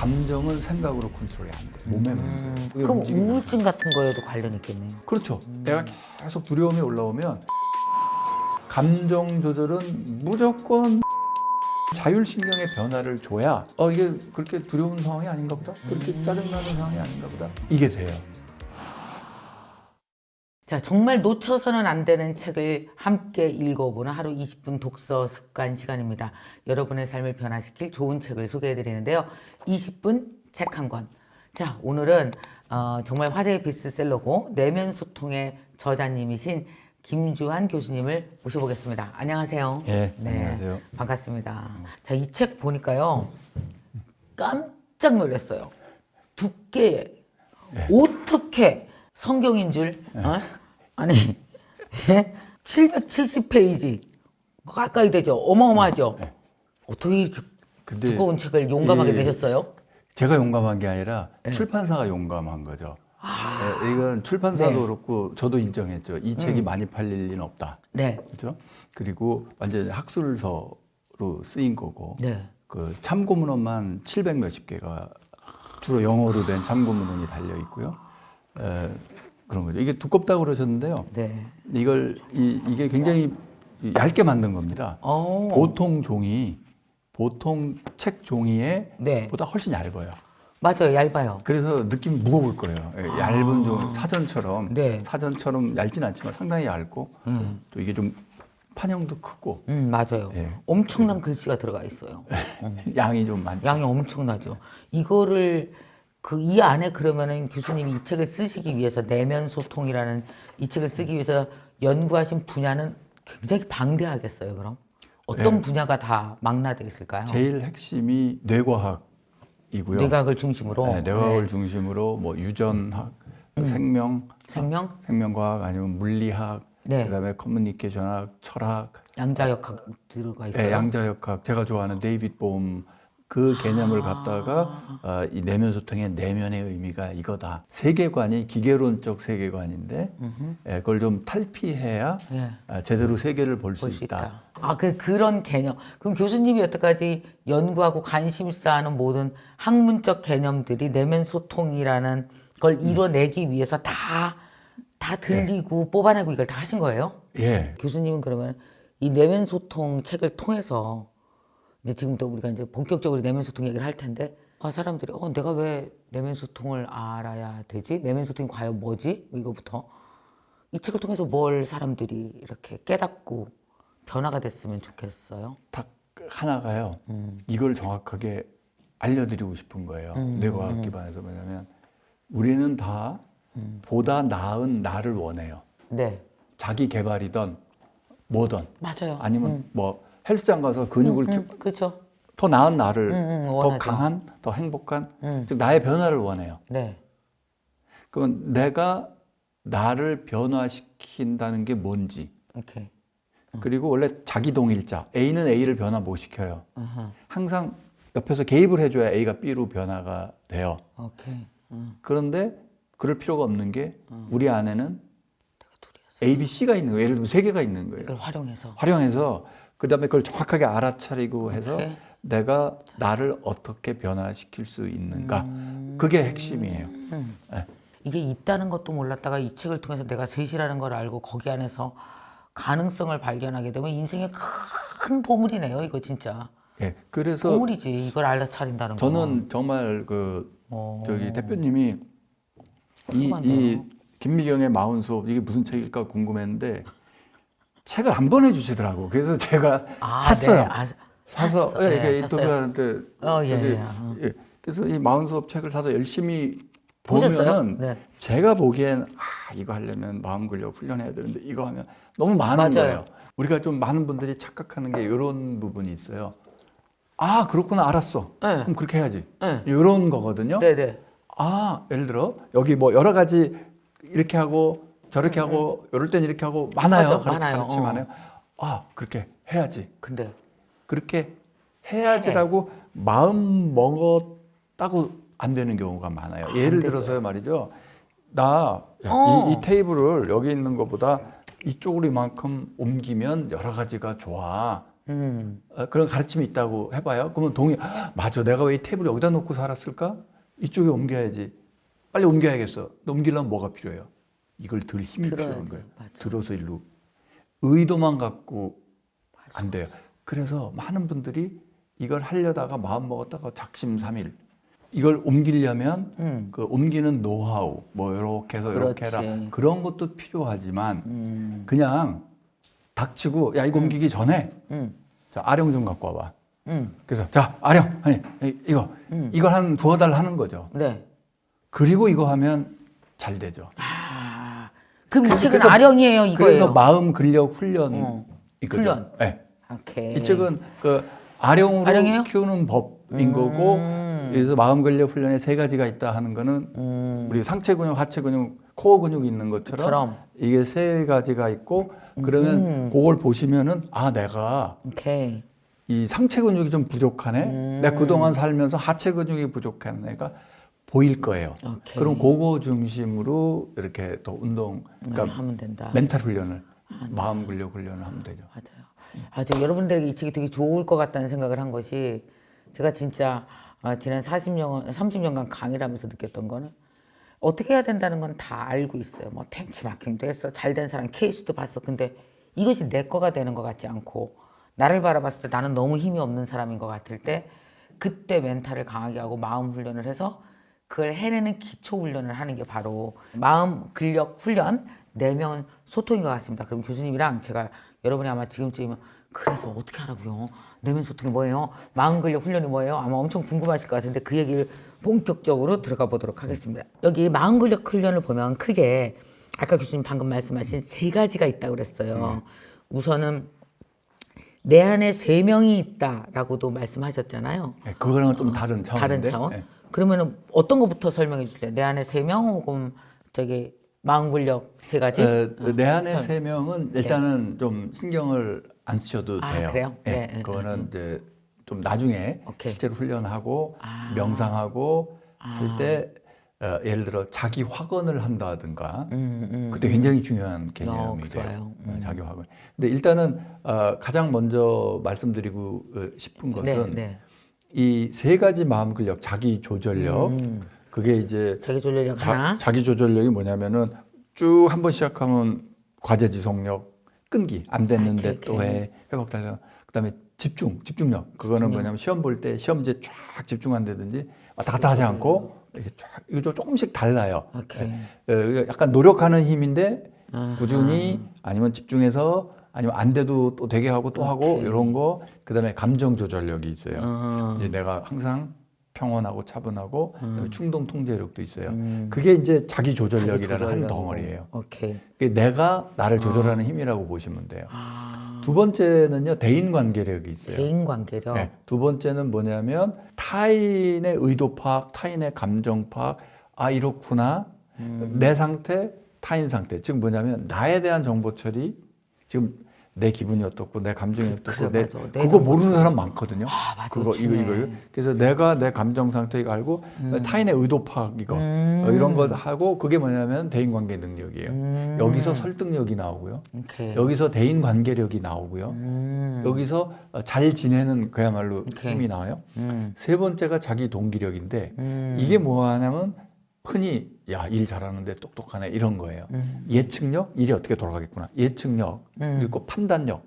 감정은 생각으로 컨트롤이 안 돼. 몸의 문제. 그럼 우울증 같은 거에도 관련이 있겠네요. 그렇죠. 내가 계속 두려움이 올라오면 감정 조절은 무조건 자율신경의 변화를 줘야 이게 그렇게 두려운 상황이 아닌가 보다. 그렇게 짜증나는 상황이 아닌가 보다. 이게 돼요. 자, 정말 놓쳐서는 안 되는 책을 함께 읽어보는 하루 20분 독서 습관 시간입니다. 여러분의 삶을 변화시킬 좋은 책을 소개해드리는데요. 20분 책 한 권. 자, 오늘은 정말 화제의 베스트셀러고 내면 소통의 저자님이신 김주환 교수님을 모셔보겠습니다. 안녕하세요. 네, 안녕하세요. 반갑습니다. 자, 이 책 보니까요. 깜짝 놀랐어요. 두께에 어떻게 성경인 줄? 아니 770페이지 가까이 되죠. 어마어마하죠. 어떻게 이렇게 근데 두꺼운 책을 용감하게 내셨어요? 제가 용감한 게 아니라 출판사가 용감한 거죠. 이건 출판사도 그렇고 저도 인정했죠. 이 책이 많이 팔릴 리는 없다. 네. 그렇죠? 그리고 완전 학술서로 쓰인 거고 네. 그 참고문헌만 700 몇십 개가 주로 영어로 된 참고문헌이 달려 있고요. 그런 거죠. 이게 두껍다고 그러셨는데요. 네. 이게 굉장히 얇게 만든 겁니다. 오. 보통 책 종이에 네. 보다 훨씬 얇아요. 맞아요. 얇아요. 그래서 느낌이 무거울 거예요. 얇은 종이, 사전처럼. 네. 사전처럼 얇진 않지만 상당히 얇고 또 이게 좀 판형도 크고 맞아요. 예. 엄청난 글씨가 들어가 있어요. 양이 좀 많죠. 양이 엄청나죠. 이거를 이 안에 그러면은 교수님이 이 책을 쓰시기 위해서 내면 소통이라는 이 책을 쓰기 위해서 연구하신 분야는 굉장히 방대하겠어요. 그럼 어떤 분야가 다 망라되어 있을까요? 제일 핵심이 뇌과학이고요. 뇌과학을 중심으로. 네, 뇌과학을 중심으로 뭐 유전학, 생명과학 아니면 물리학, 네. 그다음에 커뮤니케이션학, 철학, 양자역학 들어가 있어요. 네, 양자역학. 제가 좋아하는 데이빗 봄 그 개념을 갖다가 이 내면 소통의 내면의 의미가 이거다. 세계관이 기계론적 세계관인데 그걸 좀 탈피해야 제대로 세계를 볼 수 있다. 그런 개념. 그럼 교수님이 여태까지 연구하고 관심사하는 모든 학문적 개념들이 내면 소통이라는 걸 이뤄내기 위해서 다 들리고 뽑아내고 이걸 다 하신 거예요? 예. 교수님은 그러면 이 내면 소통 책을 통해서 이제 지금부터 우리가 이제 본격적으로 내면 소통 얘기를 할 텐데 사람들이 내가 왜 내면 소통을 알아야 되지? 내면 소통이 과연 뭐지? 이거부터 이 책을 통해서 뭘 사람들이 이렇게 깨닫고 변화가 됐으면 좋겠어요. 딱 하나가요. 이걸 정확하게 알려드리고 싶은 거예요. 뇌과학 기반에서. 뭐냐면 우리는 다 보다 나은 나를 원해요. 네. 자기 개발이든 뭐든. 맞아요. 아니면 뭐 헬스장 가서 근육을 그렇죠. 더 나은 나를 더 원하죠. 강한, 더 행복한, 즉 나의 변화를 원해요. 네. 그럼 내가 나를 변화시킨다는 게 뭔지. 오케이. 그리고 원래 자기 동일자, A는 A를 변화 못 시켜요. 항상 옆에서 개입을 해줘야 A가 B로 변화가 돼요. 오케이. 그런데 그럴 필요가 없는 게 우리 안에는 A, B, C가 있는 거예요. 예를 들면 세 개가 있는 거예요. 이걸 활용해서. 그 다음에 그걸 정확하게 알아차리고 해서 오케이. 내가 나를 어떻게 변화시킬 수 있는가. 그게 핵심이에요. 네. 이게 있다는 것도 몰랐다가 이 책을 통해서 내가 셋이라는 걸 알고 거기 안에서 가능성을 발견하게 되면 인생의 큰 보물이네요. 이거 진짜. 예, 그래서 보물이지. 이걸 알아차린다는 거. 저는 정말 저기 대표님이 이 김미경의 마흔 수업 이게 무슨 책일까 궁금했는데 책을 안 보내주시더라고. 그래서 제가 샀어요. 네. 사서 이렇게 샀어요. 인터뷰하는데 그래서 이 마흔 수업 책을 사서 열심히 보셨어요? 보면은 네. 제가 보기엔 이거 하려면 마음 근력 훈련해야 되는데 이거 하면 너무 많은 거예요. 우리가 좀 많은 분들이 착각하는 게 이런 부분이 있어요. 그렇구나, 알았어. 네. 그럼 그렇게 해야지. 네. 이런 거거든요. 네네. 예를 들어 여기 뭐 여러 가지 이렇게 하고 저렇게 하고 이럴 땐 이렇게 하고 많아요. 맞아, 많아요. 가르치 많아요. 그렇게 해야지. 근데 그렇게 해야지라고 마음 먹었다고 안 되는 경우가 많아요. 예를 들어서요 말이죠. 이 테이블을 여기 있는 것보다 이쪽으로 이만큼 옮기면 여러 가지가 좋아. 그런 가르침이 있다고 해봐요. 그러면 맞아. 내가 왜 이 탭을 여기다 놓고 살았을까? 이쪽에 옮겨야지. 빨리 옮겨야겠어. 너 옮기려면 뭐가 필요해요? 이걸 들 힘이 필요한 거예요. 맞아. 들어서 일로. 의도만 갖고 맞아. 안 돼요. 그래서 많은 분들이 이걸 하려다가 마음 먹었다가 작심삼일. 이걸 옮기려면 그 옮기는 노하우 뭐 이렇게 해서 이렇게 해라. 그런 것도 필요하지만 그냥 닥치고 야 이거 옮기기 전에 자 아령 좀 갖고 와봐. 그래서 자 아령 아니 이걸 한 두어 달 하는 거죠. 네. 그리고 이거 하면 잘 되죠. 그럼 이 책은 그래서- 아령이에요, 이거예요? 그래서 마음 근력 훈련 있거든요. 훈련. 네. 오케이. 이 책은 그 아령으로 아령이에요? 키우는 법인 거고 그래서 마음 근력 훈련에 3가지가 있다 하는 거는 우리 상체 근육, 하체 근육, 코어 근육 있는 것처럼 이게 3가지가 있고 그러면 그걸 보시면은 아 내가 오케이. 이 상체 근육이 좀 부족하네. 내가 그동안 살면서 하체 근육이 부족한 애가 보일 거예요. 오케이. 그럼 그거 중심으로 이렇게 또 운동, 그러니까 하면 된다. 멘탈 훈련을, 마음 근력 훈련을 하면 되죠. 맞아요. 저 여러분들에게 이 책이 되게 좋을 것 같다는 생각을 한 것이 제가 진짜 지난 30년간 강의를 하면서 느꼈던 거는 어떻게 해야 된다는 건 다 알고 있어요. 뭐 벤치마킹도 했어. 잘된 사람 케이스도 봤어. 근데 이것이 내 거가 되는 것 같지 않고 나를 바라봤을 때 나는 너무 힘이 없는 사람인 것 같을 때 그때 멘탈을 강하게 하고 마음 훈련을 해서 그걸 해내는 기초 훈련을 하는 게 바로 마음 근력 훈련, 내면 소통인 것 같습니다. 그럼 교수님이랑 제가 여러분이 아마 지금쯤이면 그래서 어떻게 하라고요? 내면 소통이 뭐예요? 마음 근력 훈련이 뭐예요? 아마 엄청 궁금하실 것 같은데 그 얘기를 본격적으로 들어가 보도록 하겠습니다. 여기 마음 근력 훈련을 보면 크게 아까 교수님 방금 말씀하신 3가지가 있다고 그랬어요. 우선은 내 안에 3명이 있다라고도 말씀하셨잖아요. 네, 그거랑은 좀 다른 차원인데. 다른 차원? 네. 그러면은 어떤 것부터 설명해 주실래요? 내 안에 3명 혹은 저기 마음 근력 3가지? 내 안에 3명은 일단은 좀 신경을 안 쓰셔도 돼요. 그래요? 네, 네, 그거는 이제 좀 나중에 오케이. 실제로 훈련하고 명상하고 할 때 예를 들어 자기 확언을 한다든가 그때 굉장히 중요한 개념이 돼요. 좋아요. 자기 확언. 근데 일단은 가장 먼저 말씀드리고 싶은 것은 이 3가지 마음 근력, 자기 조절력 그게 이제 자기 조절력 하나. 자기 조절력이 뭐냐면은 쭉 한번 시작하면 과제 지속력, 끈기 안 됐는데 또 해, 회복 달력. 그다음에 집중력. 그거는 뭐냐면 시험 볼 때 시험지에 쫙 집중 안 되든지 왔다 갔다 하지 않고 이렇게 쫙 이거 조금씩 달라요. 이거 약간 노력하는 힘인데 꾸준히 아니면 집중해서 아니면 안 돼도 또 되게 하고 또 하고 이런 거. 그다음에 감정 조절력이 있어요. 이제 내가 항상 평온하고 차분하고 그다음에 충동 통제력도 있어요. 그게 이제 자기 조절력이라는 한 덩어리예요. 그게 내가 나를 조절하는 힘이라고 보시면 돼요. 두 번째는요, 대인 관계력이 있어요. 대인 관계력. 네, 두 번째는 뭐냐면 타인의 의도 파악, 타인의 감정 파악. 아 이렇구나. 내 상태, 타인 상태. 즉 뭐냐면 나에 대한 정보 처리. 지금 내 기분이 어떻고 내 감정이 어떻고 그거 모르는 사람 많거든요. 맞아, 그거 이거. 그래서 내가 내 감정 상태 이거 알고 타인의 의도 파악 이거 이런 거 하고 그게 뭐냐면 대인 관계 능력이에요. 여기서 설득력이 나오고요. 여기서 대인 관계력이 나오고요. 여기서 잘 지내는 그야말로 힘이 나와요. 3번째가 자기 동기력인데 이게 뭐하냐면 흔히 야, 일 잘하는데 똑똑하네 이런 거예요. 예측력, 일이 어떻게 돌아가겠구나. 예측력, 그리고 판단력,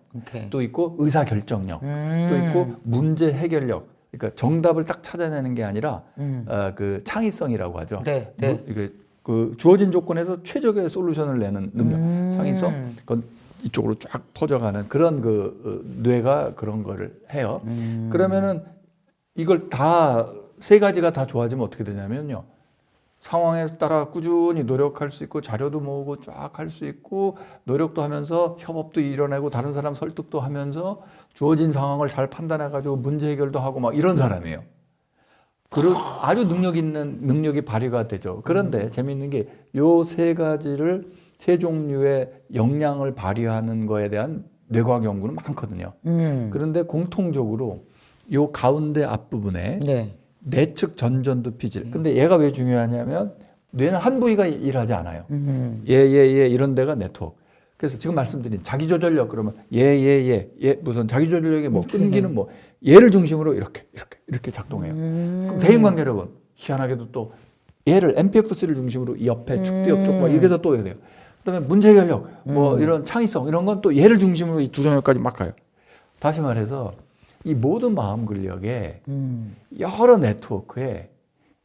또 있고 의사결정력, 또 있고 문제 해결력. 그러니까 정답을 딱 찾아내는 게 아니라 그 창의성이라고 하죠. 이게 그 주어진 조건에서 최적의 솔루션을 내는 능력, 창의성. 그건 이쪽으로 쫙 퍼져가는 그런 그 뇌가 그런 거를 해요. 그러면은 이걸 다 3가지가 다 좋아지면 어떻게 되냐면요. 상황에 따라 꾸준히 노력할 수 있고 자료도 모으고 쫙 할 수 있고 노력도 하면서 협업도 이뤄내고 다른 사람 설득도 하면서 주어진 상황을 잘 판단해 가지고 문제 해결도 하고 막 이런 사람이에요. 그런 아주 능력 있는 능력이 발휘가 되죠. 그런데 재미있는 게 요 3가지를 3종류의 역량을 발휘하는 거에 대한 뇌과학 연구는 많거든요. 그런데 공통적으로 요 가운데 앞부분에 내측 전전두 피질. 근데 얘가 왜 중요하냐면 뇌는 한 부위가 일하지 않아요. 얘 이런 데가 네트워크. 그래서 지금 말씀드린 자기조절력 그러면 얘 무슨 자기조절력의 뭐 끈기는 뭐 얘를 중심으로 이렇게 작동해요. 그럼 대인관계력은 희한하게도 또 얘를 MPF3를 중심으로 이 옆에 축두 옆쪽 막 이렇게 또 해야 돼요. 그다음에 문제결력 뭐 이런 창의성 이런 건 또 얘를 중심으로 이 두 정역까지 막 가요. 다시 말해서 이 모든 마음 근력에 여러 네트워크에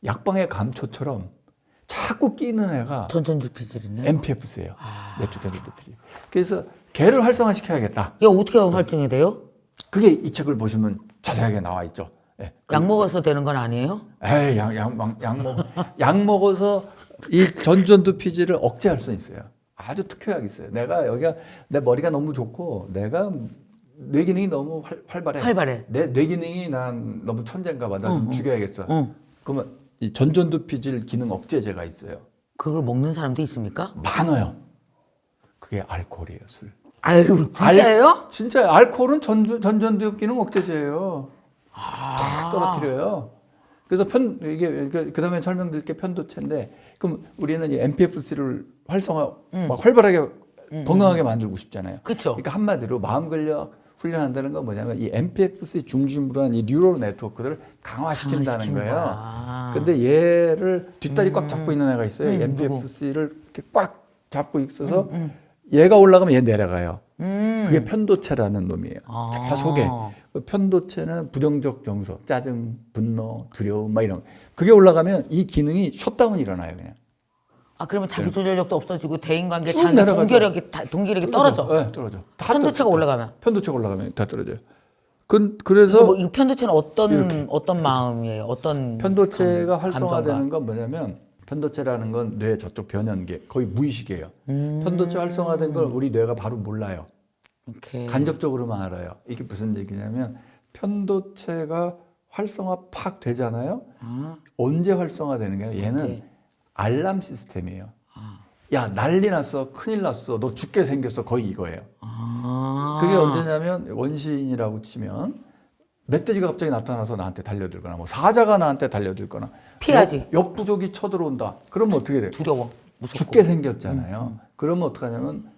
약방의 감초처럼 자꾸 끼는 애가 전전주피질이네. MPF3예요. 내추 전전주피질. 그래서 걔를 활성화시켜야겠다. 이게 어떻게 활성이 돼요? 그게 이 책을 보시면 자세하게 나와 있죠. 예. 약 먹어서 되는 건 아니에요? 에이, 약 먹어서 이 전전두피질을 억제할 수 있어요. 아주 특효약이 있어요. 내 머리가 너무 좋고 내가 뇌 기능이 너무 활발해. 내 뇌 기능이 난 너무 천재인가 봐. 나 좀 죽여야겠어. 그러면 이 전전두피질 기능 억제제가 있어요. 그걸 먹는 사람도 있습니까? 많아요. 그게 알코올이에요, 술. 아유, 진짜예요? 진짜 알코올은 전전두엽 기능 억제제예요. 탁 떨어뜨려요. 그래서 이게 그다음에 설명드릴게 편도체인데 그럼 우리는 이 MPF3를 막 활발하게 건강하게 만들고 싶잖아요. 그렇죠. 그러니까 한마디로 마음 근력 훈련한다는 건 뭐냐면 이 MPF3 중심으로 한 이 뉴럴 네트워크를 강화시킨다는 거예요. 근데 얘를 뒷다리 꽉 잡고 있는 애가 있어요. MPF3를 이렇게 꽉 잡고 있어서 얘가 올라가면 얘 내려가요. 그게 편도체라는 놈이에요. 저 속에. 그 편도체는 부정적 정서, 짜증, 분노, 두려움, 막 이런. 그게 올라가면 이 기능이 셧다운이 일어나요, 그냥. 그러면 자기 조절력도 없어지고 대인관계, 쭉 자기 내려가죠. 동기력이 떨어져. 네, 떨어져. 편도체가 올라가면. 편도체가 올라가면 다 떨어져요. 그래서 이 편도체는 어떤 마음이에요? 어떤 편도체가 활성화되는 건 뭐냐면 편도체라는 건 뇌 저쪽 변연계 거의 무의식이에요. 편도체 활성화된 걸 우리 뇌가 바로 몰라요. 오케이. 간접적으로만 알아요. 이게 무슨 얘기냐면 편도체가 활성화 팍 되잖아요. 언제 활성화되는 거예요? 얘는 언제? 알람 시스템이에요. 야, 난리 났어. 큰일 났어. 너 죽게 생겼어. 거의 이거예요. 그게 언제냐면 원시인이라고 치면 멧돼지가 갑자기 나타나서 나한테 달려들거나 뭐 사자가 나한테 달려들거나 피하지. 옆 부족이 쳐들어온다. 그러면 어떻게 돼요? 두려워. 무섭고. 죽게 생겼잖아요. 그러면 어떡하냐면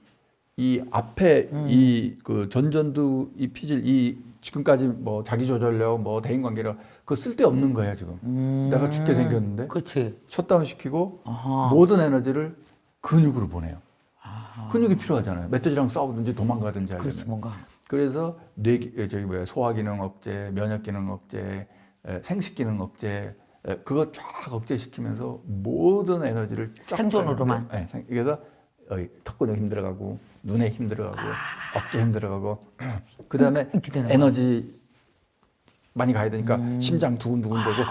이 앞에 이 그 전전두 이 피질 이 지금까지 뭐 자기 조절력 뭐 대인관계력 그거 쓸데없는 거야 지금. 내가 죽게 생겼는데. 그렇지. 셧다운 시키고 모든 에너지를 근육으로 보내요. 근육이 필요하잖아요. 멧돼지랑 싸우든지 도망가든지 하려면. 그렇지 뭔가. 그래서 소화 기능 억제, 면역 기능 억제, 생식 기능 억제 그거 쫙 억제시키면서 모든 에너지를 쫙 생존으로만. 그래서 턱근육 힘들어가고 눈에 힘들어가고 어깨 힘들어가고 그다음에 에너지 많이 가야 되니까 심장 두근두근되고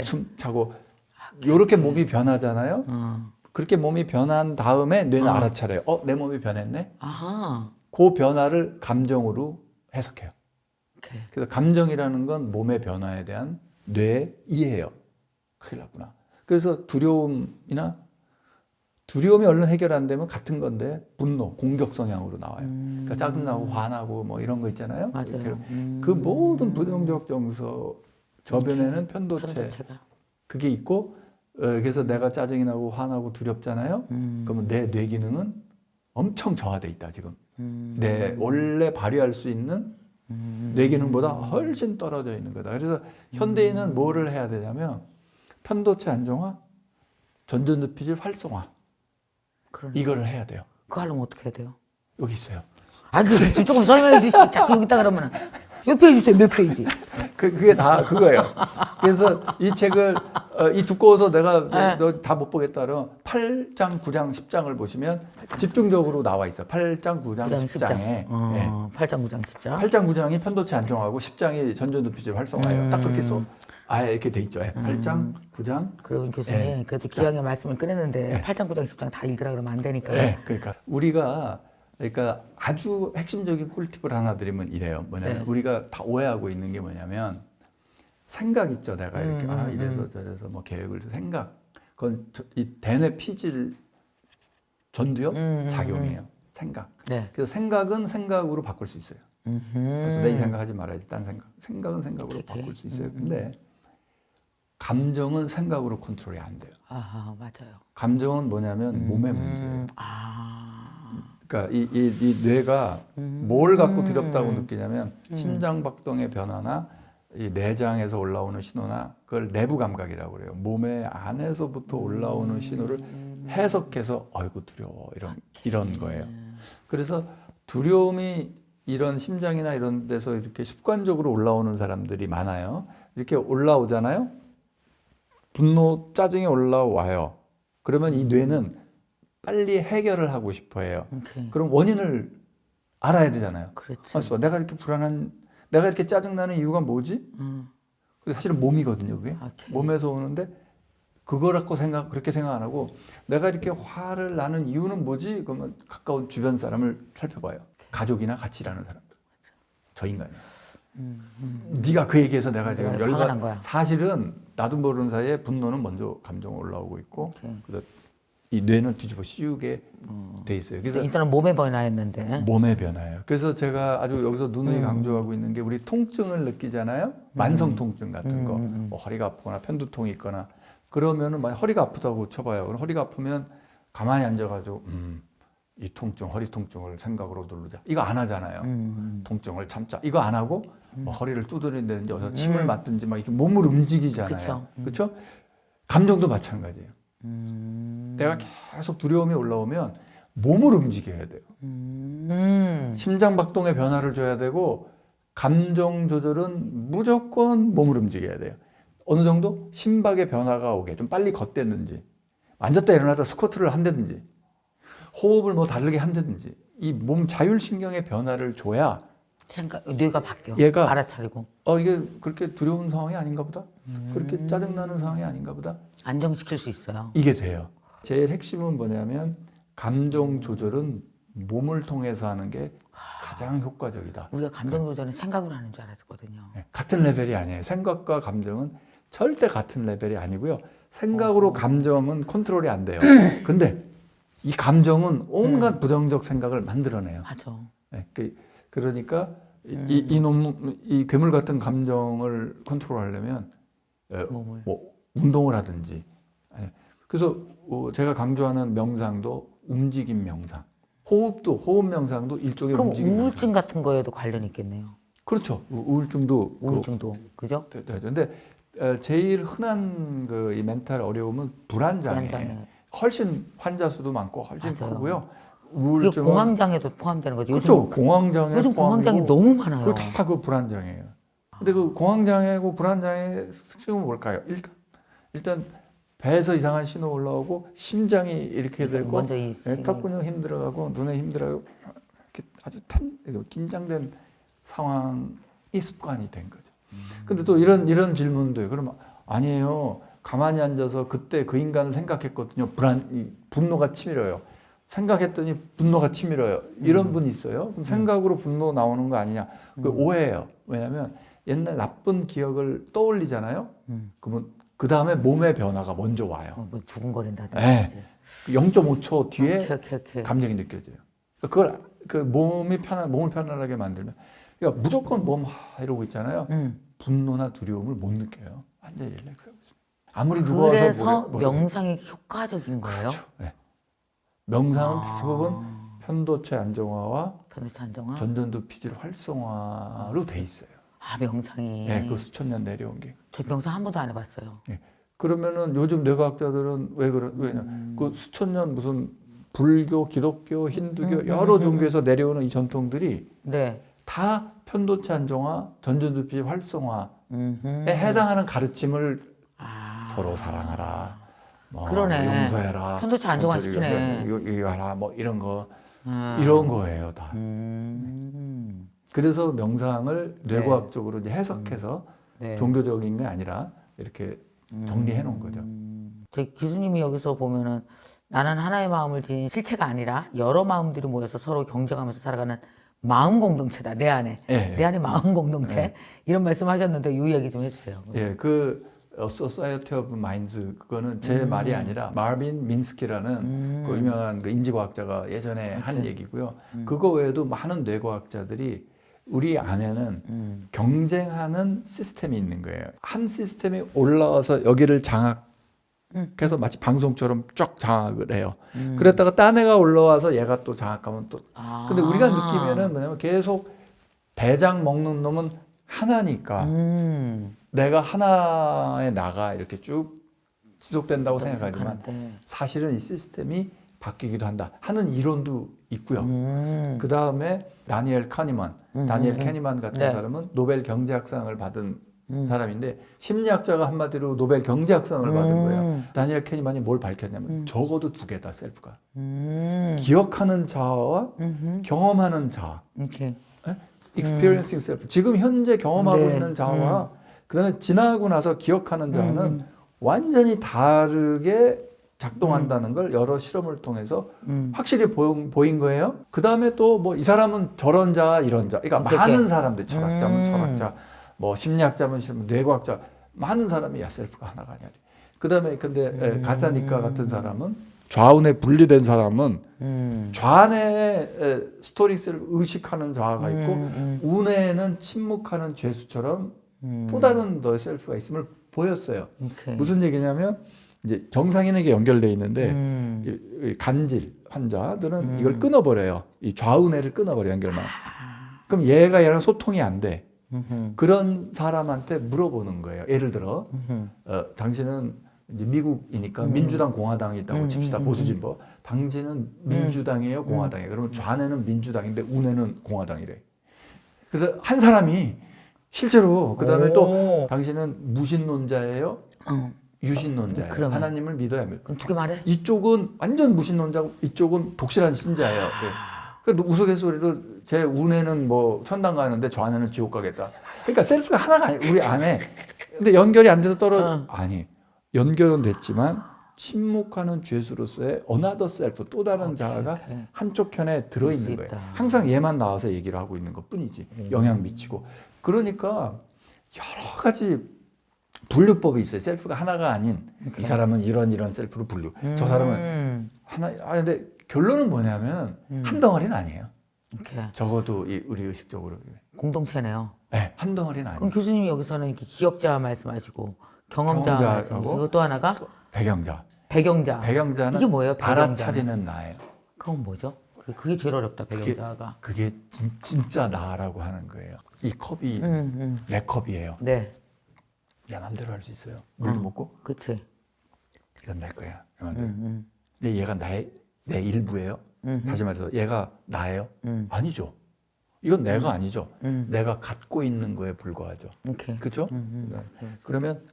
숨 차고 요렇게 몸이 변하잖아요. 그렇게 몸이 변한 다음에 뇌는 알아차려요. 내 몸이 변했네. 그 변화를 감정으로 해석해요. 오케이. 그래서 감정이라는 건 몸의 변화에 대한 뇌의 이해예요. 큰일 났구나. 그래서 두려움이 얼른 해결 안 되면 같은 건데 분노, 공격 성향으로 나와요. 그러니까 짜증나고 화나고 뭐 이런 거 있잖아요. 맞아요. 그 모든 부정적 정서 저변에는 편도체가 그게 있고 그래서 내가 짜증이 나고 화나고 두렵잖아요. 그러면 내 뇌 기능은 엄청 저하돼 있다 지금. 내 원래 발휘할 수 있는 뇌 기능보다 훨씬 떨어져 있는 거다. 그래서 현대인은 뭐를 해야 되냐면 편도체 안정화, 전전두피질 활성화 이거를 해야 돼요. 그거 하려면 어떻게 해야 돼요? 여기 있어요. 그 조금 설명해 주시죠. 자꾸 여기 있다 그러면은 몇 페이지 주세요. 몇 페이지. 그게 다 그거예요. 그래서 이 책을 이 두꺼워서 내가 너 다 못 보겠다 그러면 8장, 9장, 10장을 보시면 집중적으로 나와 있어요. 8장, 9장, 10장에. 8장, 9장, 10장. 8장, 9장이 편도체 안정하고 10장이 전전두피질 활성화예요. 딱 그렇게 써. 이렇게 돼 있죠. 8장, 9장. 그리고 교수님, 그래도 기왕에 말씀을 꺼냈는데 8장, 9장, 10장 다 읽으라 그러면 안 되니까요. 그러니까 우리가 아주 핵심적인 꿀팁을 하나 드리면 이래요. 뭐냐면 우리가 다 오해하고 있는 게 뭐냐면 생각 있죠. 내가 이렇게 이래서 저래서 뭐 계획을 생각. 그건 이 대뇌 피질 전두엽 작용이에요. 생각. 그래서 생각은 생각으로 바꿀 수 있어요. 그래서 내 이 생각하지 말아야지. 딴 생각. 생각은 생각으로 바꿀 수 있어요. 근데 감정은 생각으로 컨트롤이 안 돼요. 맞아요. 감정은 뭐냐면 몸의 문제예요. 그러니까 이 뇌가 뭘 갖고 두렵다고 느끼냐면 심장박동의 변화나 이 내장에서 올라오는 신호나 그걸 내부 감각이라고 그래요. 몸의 안에서부터 올라오는 신호를 해석해서 아이고 두려워 이런 거예요. 그래서 두려움이 이런 심장이나 이런 데서 이렇게 습관적으로 올라오는 사람들이 많아요. 이렇게 올라오잖아요. 분노, 짜증이 올라와요. 그러면 이 뇌는 빨리 해결을 하고 싶어 해요. 오케이. 그럼 원인을 알아야 되잖아요. 그렇지. 알았어. 내가 이렇게 짜증나는 이유가 뭐지? 근데 사실은 몸이거든요, 그게. 오케이. 몸에서 오는데 그걸 갖고 그렇게 생각 안 하고 내가 이렇게 화를 나는 이유는 뭐지? 그러면 가까운 주변 사람을 살펴봐요. 가족이나 같이 일하는 사람들. 저 인간이야. 네가 그 얘기해서 내가 지금 화가 난 거야. 사실은 나도 모르는 사이에 분노는 먼저 감정 올라오고 있고 그래서 이 뇌는 뒤집어 씌우게 돼 있어요. 그래서 일단은 몸의 변화였는데. 몸의 변화예요. 그래서 제가 아주 여기서 누누이 강조하고 있는 게 우리 통증을 느끼잖아요. 만성 통증 같은 거, 뭐 허리가 아프거나 편두통이 있거나 그러면은 만약 허리가 아프다고 쳐봐요. 그럼 허리가 아프면 가만히 앉아가지고 이 통증, 허리 통증을 생각으로 누르자. 이거 안 하잖아요. 통증을 참자. 이거 안 하고 뭐 허리를 두드린다든지 어서 침을 맞든지 막 이렇게 몸을 움직이잖아요. 그렇죠? 감정도 마찬가지예요. 내가 계속 두려움이 올라오면 몸을 움직여야 돼요. 심장 박동의 변화를 줘야 되고 감정 조절은 무조건 몸을 움직여야 돼요. 어느 정도 심박의 변화가 오게 좀 빨리 걷댔는지 앉았다 일어나다 스쿼트를 한다든지 호흡을 뭐 다르게 한다든지 이 몸 자율신경의 변화를 줘야 뇌가 바뀌어. 얘가 알아차리고. 이게 그렇게 두려운 상황이 아닌가 보다. 그렇게 짜증나는 상황이 아닌가 보다. 안정시킬 수 있어요. 이게 돼요. 제일 핵심은 뭐냐면 감정 조절은 몸을 통해서 하는 게 가장 효과적이다. 우리가 감정 조절은 생각으로 하는 줄 알았거든요. 같은 레벨이 아니에요. 생각과 감정은 절대 같은 레벨이 아니고요. 생각으로 감정은 컨트롤이 안 돼요. 근데 이 감정은 온갖 부정적 생각을 만들어내요. 맞아. 그러니까 이 괴물 같은 감정을 컨트롤하려면 뭐 운동을 하든지. 그래서 제가 강조하는 명상도 움직임 명상, 호흡 명상도 일종의 그럼 움직임 우울증 명상. 같은 거에도 관련이 있겠네요. 그렇죠. 우울증도 그죠? 되죠. 근데 제일 흔한 이 멘탈 어려움은 불안장애. 훨씬 환자 수도 많고 훨씬 맞아요. 크고요. 그게 우울증은 공황장애도 포함되는 거죠. 그렇죠. 공황장애 요즘 공황장애 너무 많아요. 그거 다 그 불안장애예요. 근데 그 공황장애고 불안장애 특징은 뭘까요? 일단 배에서 이상한 신호 올라오고 심장이 이렇게 되고 먼저 턱근육 힘들어가고 눈에 힘들어가고 이렇게 아주 긴장된 상황이 습관이 된 거죠. 근데 또 이런 질문도 해요. 그러면 아니에요. 가만히 앉아서 그때 그 인간을 생각했거든요. 분노가 치밀어요. 생각했더니 분노가 치밀어요. 이런 분이 있어요. 그럼 생각으로 분노 나오는 거 아니냐? 그 오해예요. 왜냐하면 옛날 나쁜 기억을 떠올리잖아요. 그러면 그 다음에 몸의 변화가 먼저 와요. 뭐 두근거린다든지. 네. 0.5초 뒤에 오케이. 감정이 느껴져요. 그걸 몸을 편안하게 만들면, 그러니까 무조건 이러고 있잖아요. 분노나 두려움을 못 느껴요. 완전히 릴렉스하고 있습니다. 아무리 누가 와서 그래서 명상이 효과적인 거예요? 그렇죠. 네. 명상은 대부분 편도체 안정화와 전전두 피질 활성화로 돼 있어요. 명상이. 네, 그 수천 년 내려온 게. 저 명상 한 번도 안 해봤어요. 네. 그러면은 요즘 뇌과학자들은 왜냐? 그 수천 년 무슨 불교, 기독교, 힌두교 여러 종교에서 내려오는 이 전통들이 다 편도체 안정화, 전전두 피질 활성화에 해당하는 가르침을 서로 사랑하라. 그러네. 용서해라. 편도체 안정화 시키네. 이거 하라. 뭐 이런 거예요, 다. 그래서 명상을 뇌과학적으로 이제 해석해서 종교적인 게 아니라 이렇게 정리해 놓은 거죠. 저희 교수님이 여기서 보면은 나는 하나의 마음을 지닌 실체가 아니라 여러 마음들이 모여서 서로 경쟁하면서 살아가는 마음 공동체다. 내 안에. 내 안에 마음 공동체. 이런 말씀 하셨는데 이 이야기 좀 해주세요. Society of Minds 그거는 제 말이 아니라 마빈 민스키라는 그 유명한 그 인지과학자가 예전에 한 얘기고요. 그거 외에도 많은 뇌과학자들이 우리 안에는 경쟁하는 시스템이 있는 거예요. 한 시스템이 올라와서 여기를 장악하면 그래서 마치 방송처럼 쫙 장악을 해요. 그랬다가 딴 애가 올라와서 얘가 또 장악하면 또. 근데 우리가 느끼면은 뭐냐면 계속 대장 먹는 놈은 하나니까 내가 하나에 나가 이렇게 쭉 지속된다고 생각하지만 사실은 이 시스템이 바뀌기도 한다 하는 이론도 있고요. 그 다음에 다니엘 카니만, 다니엘 캐니만 같은 네. 사람은 노벨 경제학상을 받은 사람인데 심리학자가 한마디로 노벨 경제학상을 받은 거예요. 다니엘 캐니만이 뭘 밝혔냐면 적어도 두 개다 셀프가. 기억하는 자아와 경험하는 자아. 오케이. experiencing self. 지금 현재 경험하고 네. 있는 자아와 그다음에 지나고 나서 기억하는 자아는 완전히 다르게 작동한다는 걸 여러 실험을 통해서 확실히 보인 거예요. 그 다음에 또 뭐 이 사람은 저런 자, 이런 자. 그러니까 오케이, 많은 오케이. 사람들, 철학자면 철학자, 뭐 심리학자면 뇌과학자, 많은 사람이 야 셀프가 하나가 아니야. 그 다음에 근데 가사니까 같은 사람은 좌우에 분리된 사람은 좌뇌에 스토리스를 의식하는 자아가 있고 우뇌에는 침묵하는 죄수처럼 또 다른 너의 셀프가 있음을 보였어요. 오케이. 무슨 얘기냐면 이제 정상인에게 연결돼 있는데 이 간질 환자들은 이걸 끊어버려요. 이 좌우뇌를 끊어버려 연결만. 그럼 얘랑 소통이 안 돼. 그런 사람한테 물어보는 거예요. 예를 들어 당신은 이제 미국이니까 민주당 공화당이 있다고 칩시다. 보수진보. 당신은 민주당이에요, 공화당이에요. 그러면 좌뇌는 민주당인데 우뇌는 공화당이래. 그래서 한 사람이 실제로 그 다음에 또 당신은 무신론자예요, 유신론자예요. 그러면. 하나님을 믿어야 합니다. 그럼 두 개 말해? 이쪽은 완전 무신론자고 이쪽은 독실한 신자예요. 네. 그러니까 우스갯소리로 제 우뇌는 뭐 천당 가는데 좌뇌는 지옥 가겠다. 그러니까 셀프가 하나가 아니에요. 우리 안에. 근데 연결이 안 돼서 떨어져. 아니. 연결은 됐지만 침묵하는 죄수로서의 another self, 또 다른 자아가 한쪽 편에 들어있는 거예요. 항상 얘만 나와서 얘기를 하고 있는 것 뿐이지. 영향 미치고. 그러니까 여러 가지 분류법이 있어요. 셀프가 하나가 아닌 이 사람은 이런 셀프로 분류. 저 사람은 하나. 근데 결론은 뭐냐면 한 덩어리는 아니에요. 오케이. 적어도 우리 의식적으로. 공동체네요. 네, 한 덩어리는 아니에요. 그럼 교수님이 여기서는 이렇게 기억자 말씀하시고 경험자 말씀하시고 또 하나가 배경자. 배경자. 배경자는 이게 뭐예요? 배경자는? 알아차리는 나예요. 그건 뭐죠? 그게 제일 어렵다. 배경자가. 그게 진짜 나라고 하는 거예요. 이 컵이 내 컵이에요. 네. 내 맘대로 할 수 있어요. 물도 먹고 그렇지. 이건 내 거야. 내 맘대로. 근데 얘가 내 일부예요. 다시 말해서 얘가 나예요? 아니죠. 이건 내가 아니죠. 내가 갖고 있는 거에 불과하죠. 오케이. 그렇죠? 그러면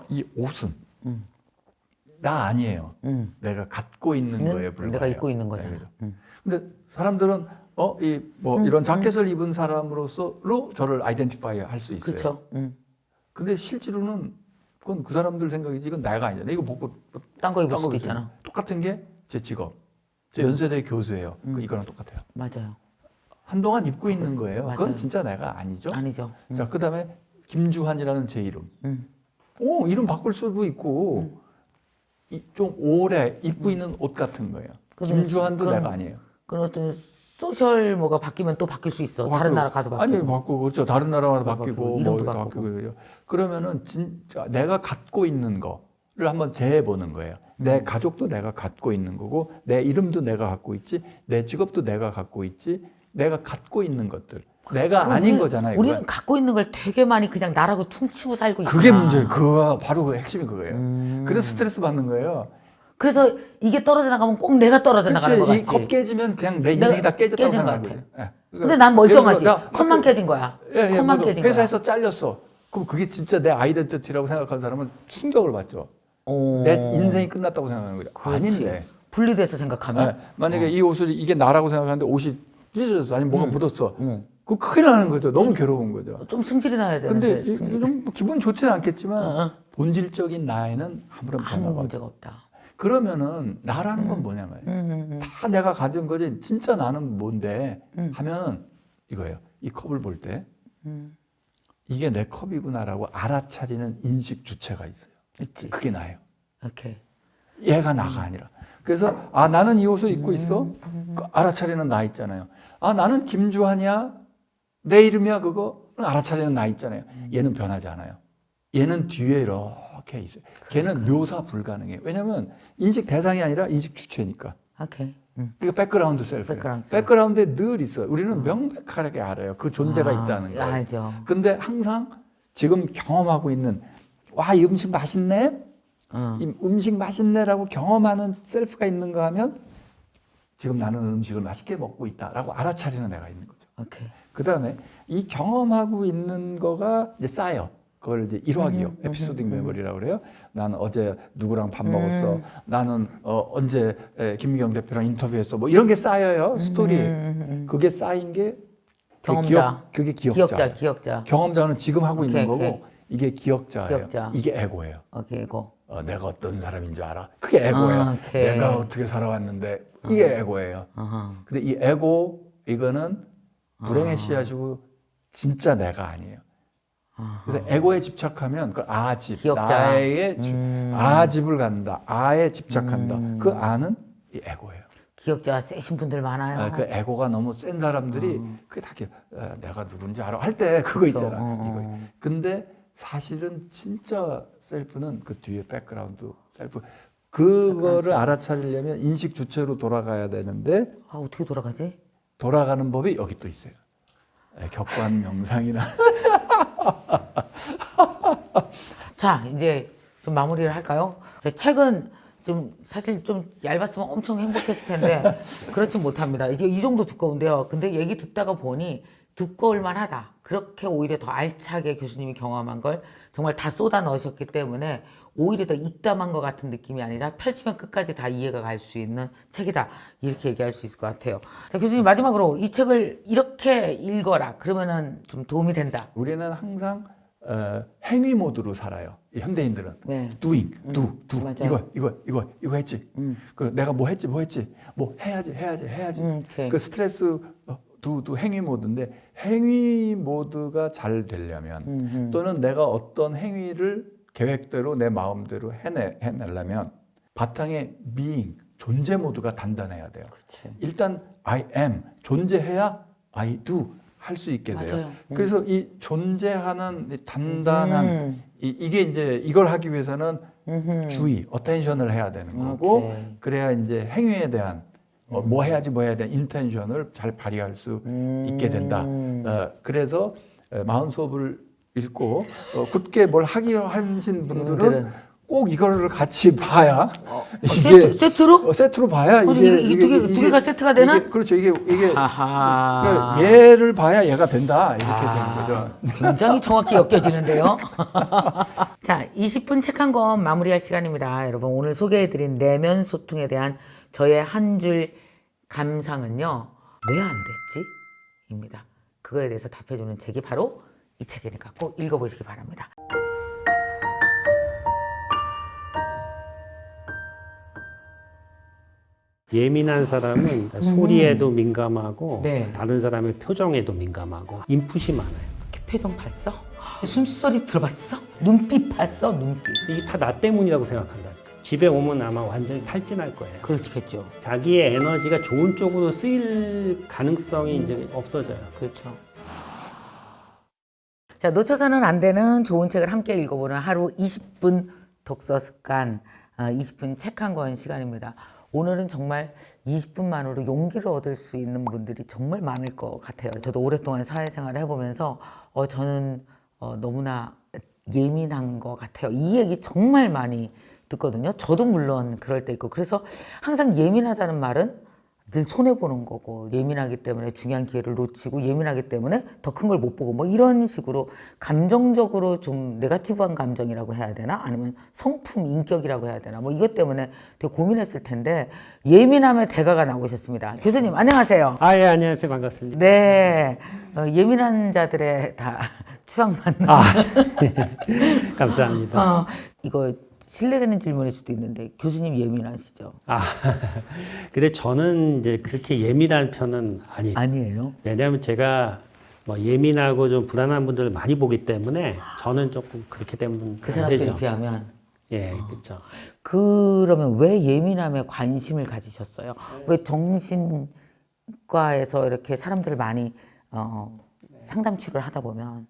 이 옷은 나 아니에요. 내가 갖고 있는 거에 불과해요. 내가 입고 있는 거잖아. 네, 그렇죠. 근데 사람들은 이런 자켓을 입은 사람으로서로 저를 아이덴티파이 할 수 있어요. 그렇죠. 근데 실제로는 그건 그 사람들 생각이지 이건 내가 아니잖아. 이거 벗고 딴 거 입을 수도 입죠. 있잖아. 똑같은 게 제 직업. 저 연세대 교수예요. 이거랑 똑같아요. 맞아요. 한동안 입고 있는 거예요. 그건 맞아요. 진짜 내가 아니죠. 아니죠. 자, 그다음에 김주환이라는 제 이름. 이름 바꿀 수도 있고 좀 오래 입고 있는 옷 같은 거예요. 김주환도 내가 아니에요. 그런 어떤 소셜 뭐가 바뀌면 또 바뀔 수 있어. 다른 나라 가도 바뀌고. 아니 바꾸고 그렇죠. 다른 나라 가도 바뀌고 이름도 뭐 바꾸고. 그래요. 그러면은 진짜 내가 갖고 있는 거를 한번 재해 보는 거예요. 내 가족도 내가 갖고 있는 거고 내 이름도 내가 갖고 있지, 내 직업도 내가 갖고 있지, 내가 갖고 있는 것들. 내가 아닌 거잖아요. 우리는 그건. 갖고 있는 걸 되게 많이 그냥 나라고 퉁치고 살고 있구나. 그게 문제예요. 그거 바로 그 핵심이 그거예요. 그래서 스트레스 받는 거예요. 그래서 이게 떨어져 나가면 꼭 내가 떨어져 나가는 거 그치, 같지. 이 컵 깨지면 그냥 내 인생이 다 깨졌다고 깨진 것 생각하는 같아. 거예요. 예. 근데 난 멀쩡하지. 예를 들어, 컵만 깨진 거야. 컵만 깨진 거야. 회사에서 잘렸어. 그럼 그게 진짜 내 아이덴티티라고 생각하는 사람은 충격을 받죠. 내 인생이 끝났다고 생각하는 거죠. 그렇지. 아닌데. 분리돼서 생각하면. 만약에 이 옷을 이게 나라고 생각하는데 옷이 찢어졌어. 아니면 뭐가 묻었어. 그거 큰일 나는 거죠. 너무 괴로운 거죠. 좀 승질이 나야 되는데. 근데 좀 기분 좋지는 않겠지만 본질적인 나에는 아무런 아무 변화가 없다. 문제가 없다. 그러면은 나라는 건 뭐냐면 다 내가 가진 거지 진짜 나는 뭔데 하면은 이거예요. 이 컵을 볼 때 이게 내 컵이구나라고 알아차리는 인식 주체가 있어요. 있지. 그게 나예요. 오케이. 얘가 나가 아니라. 그래서 나는 이 옷을 입고 있어. 그 알아차리는 나 있잖아요. 나는 김주환이야. 내 이름이야 그거. 알아차리는 나 있잖아요. 얘는 변하지 않아요. 얘는 뒤에 이렇게 박혀 있어요. 걔는 묘사 불가능해요. 왜냐하면 인식 대상이 아니라 인식 주체니까. 오케이. 그게 백그라운드 셀프. 백그라운드 셀프. 백그라운드에 늘 있어요. 우리는 명백하게 알아요. 그 존재가 있다는 걸. 알죠. 근데 항상 지금 경험하고 있는 와, 이 음식 맛있네? 이 음식 맛있네라고 경험하는 셀프가 있는가 하면 지금 나는 음식을 맛있게 먹고 있다라고 알아차리는 애가 있는 거죠. 오케이. 그 다음에 이 경험하고 있는 거가 이제 쌓여. 그걸 이제 일화기억, 에피소딩 메모리라고 그래요. 나는 어제 누구랑 밥 먹었어. 나는 언제 김미경 대표랑 인터뷰했어. 뭐 이런 게 쌓여요. 스토리에. 그게 쌓인 게 경험자. 그게 기억자. 기억자. 경험자는 지금 하고 있는 거고 오케이. 이게 기억자예요. 기억자. 이게 에고예요. 오케이, 이거. 내가 어떤 사람인 줄 알아? 그게 에고예요. 오케이. 내가 어떻게 살아왔는데 이게 에고예요. 근데 이 에고 이거는 불행의 씨앗이고 진짜 내가 아니에요. 그래서 에고에 집착하면 그 아집, 기억자. 나의 아집을 갖는다. 아에 집착한다. 그 아는 이 에고예요. 기억자 세신 분들 많아요. 그 에고가 너무 센 사람들이 그게 다 내가 누군지 알아 할 때 그거 있잖아. 이거. 근데 사실은 진짜 셀프는 그 뒤에 백그라운드 셀프 그거를 알아차리려면 인식 주체로 돌아가야 되는데 어떻게 돌아가지? 돌아가는 법이 여기 또 있어요. 격관 명상이나 자, 이제 좀 마무리를 할까요? 제 책은 좀 사실 좀 얇았으면 엄청 행복했을 텐데 그렇지 못합니다. 이게 이 정도 두꺼운데요. 근데 얘기 듣다가 보니 두꺼울 만하다. 그렇게 오히려 더 알차게 교수님이 경험한 걸 정말 다 쏟아 넣으셨기 때문에 오히려 더 입담한 것 같은 느낌이 아니라 펼치면 끝까지 다 이해가 갈 수 있는 책이다. 이렇게 얘기할 수 있을 것 같아요. 자, 교수님 마지막으로 이 책을 이렇게 읽어라. 그러면은 좀 도움이 된다. 우리는 항상 행위 모드로 살아요. 이 현대인들은 네. doing, do 맞아요. 이거 했지. 그 내가 뭐 했지 뭐 해야지. 오케이. 그 스트레스 do 행위 모드인데 행위 모드가 잘 되려면 또는 내가 어떤 행위를 계획대로 내 마음대로 해내려면 바탕에 being 존재 모드가 단단해야 돼요. 그치. 일단 I am 존재해야 I do 할 수 있게 돼요. 맞아요. 그래서 이 존재하는 이 단단한 이게 이제 이걸 하기 위해서는 주의, 어텐션을 해야 되는 거고 오케이. 그래야 이제 행위에 대한 뭐 해야지 인텐션을 잘 발휘할 수 있게 된다. 그래서 마흔 수업을 읽고 굳게 뭘 하기로 하신 분들은 꼭 이거를 같이 봐야 이게 세트로? 세트로 봐야 이게 두 개가 세트가 되나? 그렇죠. 이게 아하. 그러니까 얘를 봐야 얘가 된다 이렇게 되는 거죠. 굉장히 정확히 엮여지는데요. 자, 20분 책 한 권 마무리할 시간입니다. 여러분 오늘 소개해드린 내면 소통에 대한 저의 한 줄 감상은요. 왜 안 됐지? 입니다. 그거에 대해서 답해주는 책이 바로 이 책이니까 꼭 읽어보시기 바랍니다. 예민한 사람은 소리에도 민감하고 네. 다른 사람의 표정에도 민감하고 인풋이 많아요. 이렇게 표정 봤어? 숨소리 들어봤어? 눈빛 봤어? 눈빛. 이게 다 나 때문이라고 생각한다. 집에 오면 아마 완전히 탈진할 거예요. 그렇겠죠. 자기의 에너지가 좋은 쪽으로 쓰일 가능성이 이제 없어져요. 그렇죠. 자, 놓쳐서는 안 되는 좋은 책을 함께 읽어보는 하루 20분 독서 습관, 20분 책 한 권 시간입니다. 오늘은 정말 20분만으로 용기를 얻을 수 있는 분들이 정말 많을 것 같아요. 저도 오랫동안 사회생활을 해보면서 저는 너무나 예민한 것 같아요. 이 얘기 정말 많이 듣거든요. 저도 물론 그럴 때 있고. 그래서 항상 예민하다는 말은 늘 손해보는 거고 예민하기 때문에 중요한 기회를 놓치고 예민하기 때문에 더 큰 걸 못 보고 뭐 이런 식으로 감정적으로 좀 네거티브한 감정이라고 해야 되나? 아니면 성품 인격이라고 해야 되나? 뭐 이것 때문에 되게 고민했을 텐데 예민함의 대가가 나오셨습니다. 교수님 안녕하세요. 예, 안녕하세요. 반갑습니다. 네, 예민한 자들의 다 추앙받는 감사합니다. 이거 실례되는 질문일 수도 있는데 교수님 예민하시죠? 근데 저는 이제 그렇게 예민한 편은 아니에요. 아니에요. 왜냐하면 제가 뭐 예민하고 좀 불안한 분들을 많이 보기 때문에 저는 조금 그렇게 되면 그 안 사람들에 되죠. 비하면 예, 그렇죠. 그러면 왜 예민함에 관심을 가지셨어요? 왜 정신과에서 이렇게 사람들을 많이 상담 치료를 하다 보면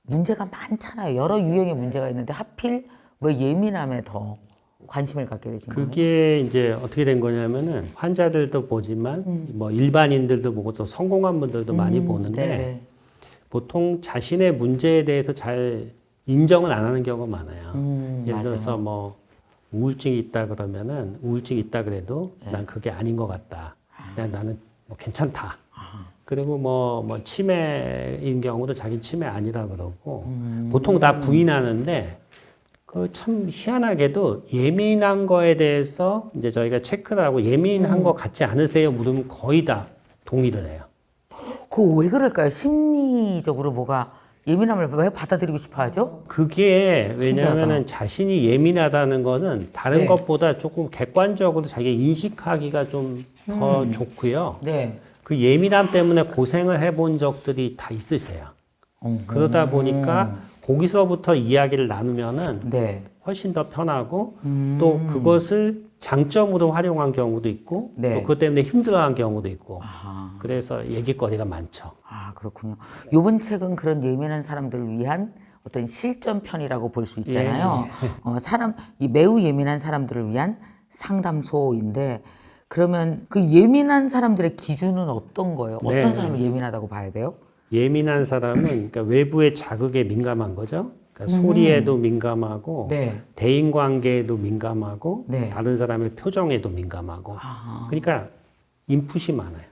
문제가 많잖아요. 여러 유형의 문제가 있는데 하필 왜 예민함에 더 관심을 갖게 되신 거예요? 그게 이제 어떻게 된 거냐면은 환자들도 보지만 뭐 일반인들도 보고 또 성공한 분들도 많이 보는데 네네. 보통 자신의 문제에 대해서 잘 인정을 안 하는 경우가 많아요. 예를 맞아요. 들어서 뭐 우울증이 있다 그러면은 우울증이 있다 그래도 난 그게 아닌 것 같다. 그냥 나는 뭐 괜찮다. 그리고 뭐 치매인 경우도 자기 치매 아니라 그러고 보통 다 부인하는데 그 참 희한하게도 예민한 거에 대해서 이제 저희가 체크를 하고 예민한 거 같지 않으세요? 물으면 거의 다 동의를 해요. 그거 왜 그럴까요? 심리적으로 뭐가 예민함을 왜 받아들이고 싶어 하죠? 그게 신기하다. 왜냐하면 자신이 예민하다는 거는 다른 네. 것보다 조금 객관적으로 자기 인식하기가 좀 더 좋고요. 네. 그 예민함 때문에 고생을 해본 적들이 다 있으세요. 그러다 보니까 거기서부터 이야기를 나누면은 네. 훨씬 더 편하고 또 그것을 장점으로 활용한 경우도 있고 네. 또 그것 때문에 힘들어한 경우도 있고 아하. 그래서 얘기거리가 많죠. 아, 그렇군요. 이번 책은 그런 예민한 사람들을 위한 어떤 실전편이라고 볼 수 있잖아요. 이 매우 예민한 사람들을 위한 상담소인데, 그러면 그 예민한 사람들의 기준은 어떤 거예요? 어떤 네. 사람을 예민하다고 봐야 돼요? 예민한 사람은 그러니까 외부의 자극에 민감한 거죠. 그러니까 소리에도 민감하고 네. 대인관계에도 민감하고 네. 다른 사람의 표정에도 민감하고 그러니까 인풋이 많아요.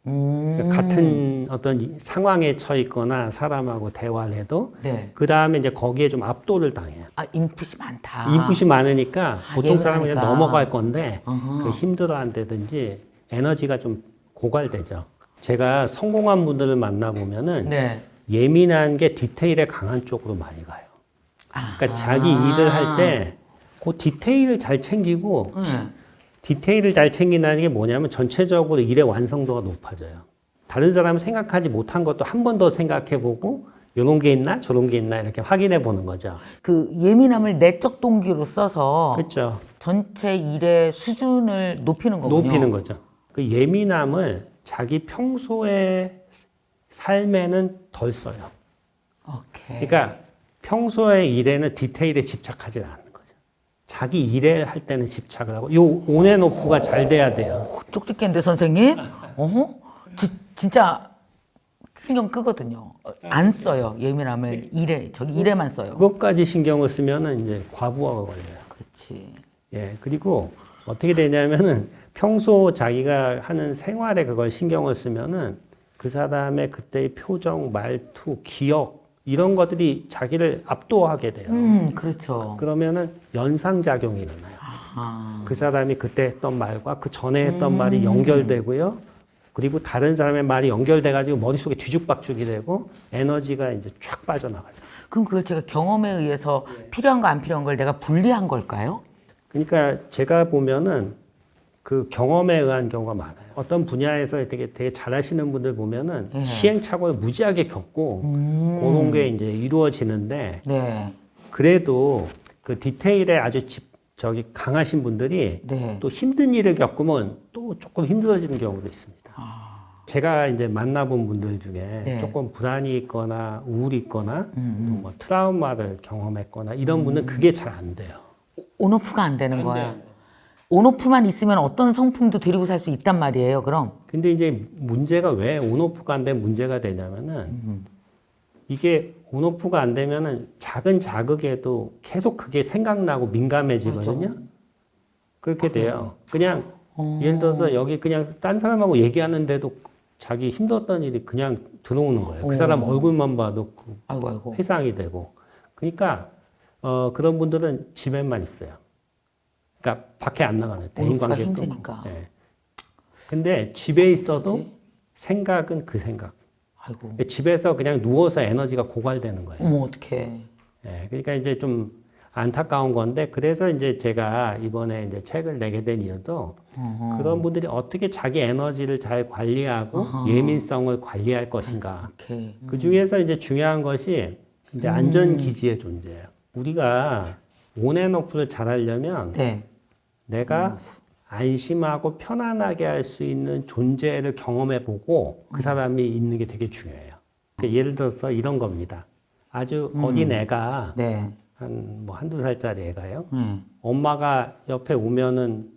그러니까 같은 어떤 상황에 처해 있거나 사람하고 대화를 해도 네. 그 다음에 이제 거기에 좀 압도를 당해요. 아, 인풋이 많다. 인풋이 많으니까 보통 사람은 그냥 예민하니까. 넘어갈 건데 그 힘들어한다든지 에너지가 좀 고갈되죠. 제가 성공한 분들을 만나보면은 네. 예민한 게 디테일에 강한 쪽으로 많이 가요. 그러니까 자기 일을 할 때 그 디테일을 잘 챙기고 디테일을 잘 챙긴다는 게 뭐냐면 전체적으로 일의 완성도가 높아져요. 다른 사람은 생각하지 못한 것도 한 번 더 생각해보고 이런 게 있나 저런 게 있나 이렇게 확인해 보는 거죠. 그 예민함을 내적 동기로 써서 그렇죠. 전체 일의 수준을 높이는 거군요. 높이는 거죠. 그 예민함을 자기 평소의 삶에는 덜 써요. 오케이. 그러니까 평소의 일에는 디테일에 집착하지 않는 거죠. 자기 일에 할 때는 집착을 하고 요 온앤오프가 잘 돼야 돼요. 쪽집게인데 선생님? 진짜 신경 끄거든요. 안 써요. 예민함을 일에만 써요. 그것까지 신경을 쓰면은 이제 과부하가 걸려요. 그렇지. 예, 그리고 어떻게 되냐면은 평소 자기가 하는 생활에 그걸 신경을 쓰면은 그 사람의 그때의 표정, 말투, 기억 이런 것들이 자기를 압도하게 돼요. 그렇죠. 그러면은 연상작용이 일어나요. 아, 그 사람이 그때 했던 말과 그 전에 했던 말이 연결되고요. 그리고 다른 사람의 말이 연결돼가지고 머릿속에 뒤죽박죽이 되고 에너지가 이제 쫙 빠져나가죠. 그럼 그걸 제가 경험에 의해서 필요한 거 안 필요한 걸 내가 분리한 걸까요? 그러니까 제가 보면은 그 경험에 의한 경우가 많아요. 어떤 분야에서 되게 잘하시는 분들 보면은 예. 시행착오를 무지하게 겪고 그런 게 이제 이루어지는데 네. 그래도 그 디테일에 아주 강하신 분들이 네. 또 힘든 일을 겪으면 또 조금 힘들어지는 경우도 있습니다. 제가 이제 만나본 분들 중에 네. 조금 불안이 있거나 우울이 있거나 또 뭐 트라우마를 경험했거나 이런 분은 그게 잘 안 돼요. 온오프가 안 되는 거야. 온오프만 있으면 어떤 성품도 데리고 살 수 있단 말이에요, 그럼? 근데 이제 문제가 왜 온오프가 안 되면 문제가 되냐면은 이게 온오프가 안 되면은 작은 자극에도 계속 그게 생각나고 민감해지거든요. 그렇게 돼요. 그냥 예를 들어서 여기 그냥 딴 사람하고 얘기하는데도 자기 힘들었던 일이 그냥 들어오는 거예요. 그 사람 얼굴만 봐도 그 아이고. 회상이 되고. 그러니까 그런 분들은 집에만 있어요. 그러니까 밖에 안 나가는 대인관계 끊고. 힘드니까. 예. 근데 집에 있어도 생각은 그 생각. 아이고. 집에서 그냥 누워서 에너지가 고갈되는 거예요. 어머, 어떡해. 예. 그러니까 이제 좀 안타까운 건데 그래서 이제 제가 이번에 이제 책을 내게 된 이유도 그런 분들이 어떻게 자기 에너지를 잘 관리하고 예민성을 관리할 것인가. 오케이. 그 중에서 이제 중요한 것이 이제 안전 기지의 존재예요. 우리가 온앤오프를 잘 하려면 네. 내가 안심하고 편안하게 할 수 있는 존재를 경험해 보고 그 사람이 있는 게 되게 중요해요. 그러니까 예를 들어서 이런 겁니다. 아주 어린 애가 네. 한 뭐 한두 살짜리 애가요. 예. 엄마가 옆에 오면은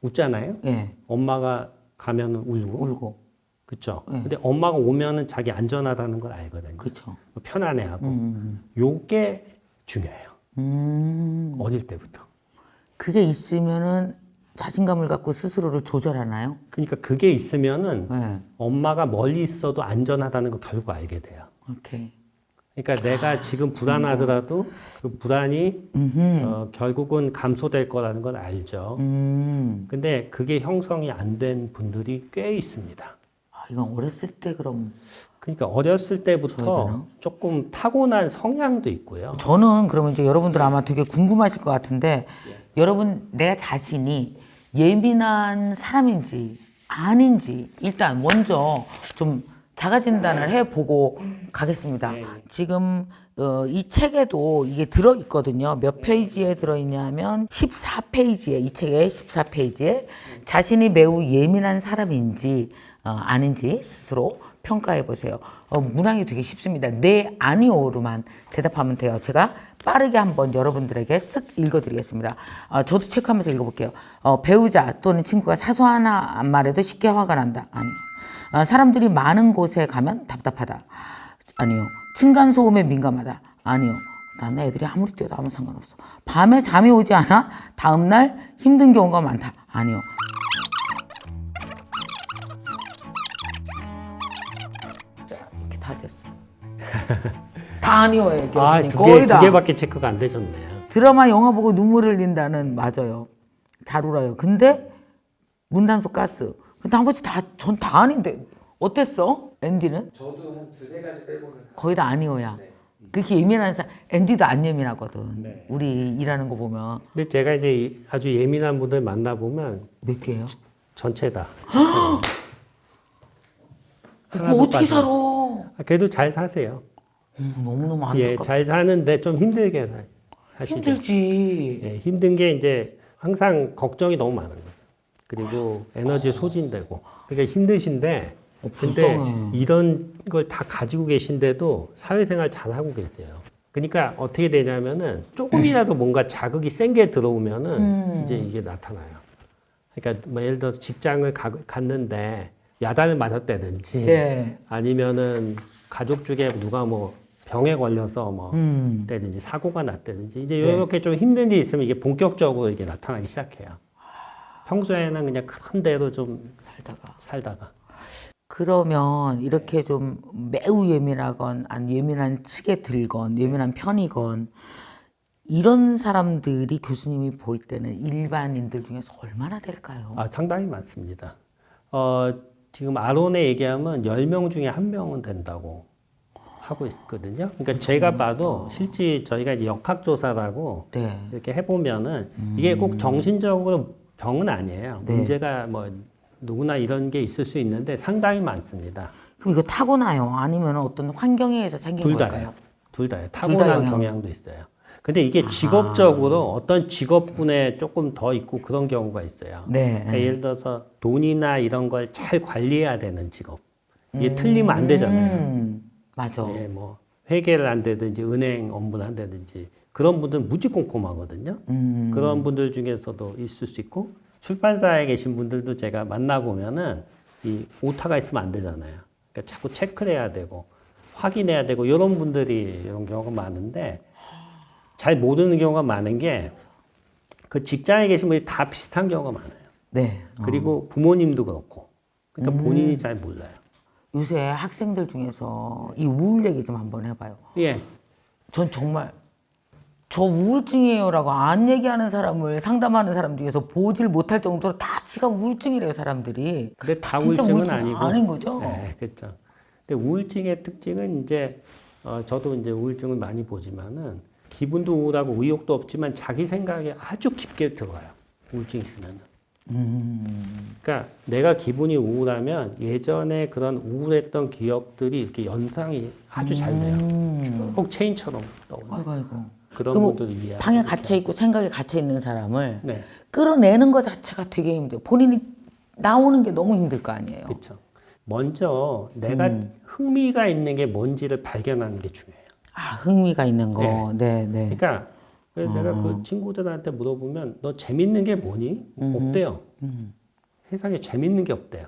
웃잖아요. 예. 엄마가 가면은 울고. 울고. 그쵸. 네. 근데 엄마가 오면은 자기 안전하다는 걸 알거든요. 그렇죠. 편안해하고. 요게 중요해요. 어릴 때부터. 그게 있으면은 자신감을 갖고 스스로를 조절하나요? 그러니까 그게 있으면은 네. 엄마가 멀리 있어도 안전하다는 걸 결국 알게 돼요. 오케이. 그러니까 내가 지금 불안하더라도 그 불안이 결국은 감소될 거라는 걸 알죠. 근데 그게 형성이 안 된 분들이 꽤 있습니다. 아, 이건 어렸을 때 그럼 그러니까 어렸을 줘야 때부터 되나? 조금 타고난 성향도 있고요. 저는 그러면 이제 여러분들 아마 되게 궁금하실 것 같은데 여러분 내 자신이 예민한 사람인지 아닌지 일단 먼저 좀 자가 진단을 해보고 가겠습니다. 지금 이 책에도 이게 들어있거든요. 몇 페이지에 들어있냐면 14페이지에 이 책의 14페이지에 자신이 매우 예민한 사람인지 아닌지 스스로 평가해 보세요. 문항이 되게 쉽습니다. 네, 아니오로만 대답하면 돼요. 제가 빠르게 한번 여러분들에게 쓱 읽어드리겠습니다. 저도 체크하면서 읽어볼게요. 배우자 또는 친구가 사소한 말에도 쉽게 화가 난다. 아니요. 사람들이 많은 곳에 가면 답답하다. 아니요. 층간소음에 민감하다. 아니요. 나는 애들이 아무리 뛰어도 아무 상관없어. 밤에 잠이 오지 않아? 다음날 힘든 경우가 많다. 아니요. 이렇게 다 됐어. 다 아니오예요, 교수님. 거의 다. 두 개밖에 체크가 안 되셨네요. 드라마, 영화 보고 눈물을 흘린다는 맞아요. 잘 울어요. 근데 문단속 가스. 나머지 전 다 아닌데 어땠어? 앤디는? 저도 한 두세 가지 빼고는 거의 다 아니오야. 그렇게 예민한 사람, 앤디도 안 예민하거든. 네. 우리 일하는 거 보면. 근데 제가 이제 아주 예민한 분들 만나보면 몇 개예요? 전체 다. 그거 어떻게 살아? 그래도 잘 사세요. 너무너무 예, 안타깝다. 잘 사는데 좀 힘들게 사시죠. 힘들지. 예, 힘든 게 이제 항상 걱정이 너무 많은 거죠. 그리고 에너지 소진되고. 그러니까 힘드신데 근데 불쌍해. 이런 걸 다 가지고 계신데도 사회생활 잘 하고 계세요. 그러니까 어떻게 되냐면은 조금이라도 뭔가 자극이 센 게 들어오면은 이제 이게 나타나요. 그러니까 뭐 예를 들어서 직장을 갔는데 야단을 맞았다든지 네. 아니면은 가족 중에 누가 뭐 병에 걸려서 뭐 때든지 사고가 났다든지 이제 네. 이렇게 좀 힘든 일이 있으면 이게 본격적으로 이게 나타나기 시작해요. 평소에는 그냥 큰 데로 좀 살다가. 그러면 이렇게 좀 매우 예민하건 아니 예민한 측에 들건 예민한 편이건 이런 사람들이 교수님이 볼 때는 일반인들 중에서 얼마나 될까요? 아, 상당히 많습니다. 지금 아론에 얘기하면 10명 중에 1명은 된다고 하고 있거든요. 그러니까 제가 봐도 실제 저희가 이제 역학조사라고 네. 이렇게 해보면은 이게 꼭 정신적으로 병은 아니에요. 네. 문제가 뭐 누구나 이런 게 있을 수 있는데 상당히 많습니다. 그럼 이거 타고나요? 아니면 어떤 환경에 의해서 생긴 둘 걸까요? 다예요. 둘 다예요. 다 타고난 영향. 경향도 있어요. 근데 이게 직업적으로 어떤 직업군에 조금 더 있고 그런 경우가 있어요. 네. 그러니까 예를 들어서 돈이나 이런 걸 잘 관리해야 되는 직업. 이게 틀리면 안 되잖아요. 맞아. 예, 뭐 회계를 한다든지 은행 업무를 한다든지 그런 분들은 무지 꼼꼼하거든요. 그런 분들 중에서도 있을 수 있고 출판사에 계신 분들도 제가 만나보면은 이 오타가 있으면 안 되잖아요. 그러니까 자꾸 체크를 해야 되고 확인해야 되고 이런 분들이 이런 경우가 많은데 잘 모르는 경우가 많은 게 그 직장에 계신 분이 다 비슷한 경우가 많아요. 네. 그리고 부모님도 그렇고 그러니까 본인이 잘 몰라요. 요새 학생들 중에서 이 우울 얘기 좀 한번 해봐요. 예. 전 정말 저 우울증이에요라고 안 얘기하는 사람을 상담하는 사람 중에서 보질 못할 정도로 다 지가 우울증이래요, 사람들이. 근데 다 진짜 우울증은 우울증 아니고 아닌 거죠? 네, 그렇죠. 근데 우울증의 특징은 이제 저도 이제 우울증을 많이 보지만은 기분도 우울하고 의욕도 없지만 자기 생각에 아주 깊게 들어가요. 우울증 있으면. 그러니까 내가 기분이 우울하면 예전에 그런 우울했던 기억들이 이렇게 연상이 아주 잘 돼요. 꼭 체인처럼 떠올라요. 아이고 아이고. 그런 그럼 분들을 이해하고. 방에 갇혀 있고 생각에 갇혀 있는 사람을 네, 끌어내는 것 자체가 되게 힘들어요. 본인이 나오는 게 너무 힘들 거 아니에요. 그렇죠. 먼저 내가 흥미가 있는 게 뭔지를 발견하는 게 중요해요. 아, 흥미가 있는 거. 네, 네. 그러니까 그래서 내가 그 친구들한테 물어보면 너 재밌는 게 뭐니? 없대요. 세상에 재밌는 게 없대요.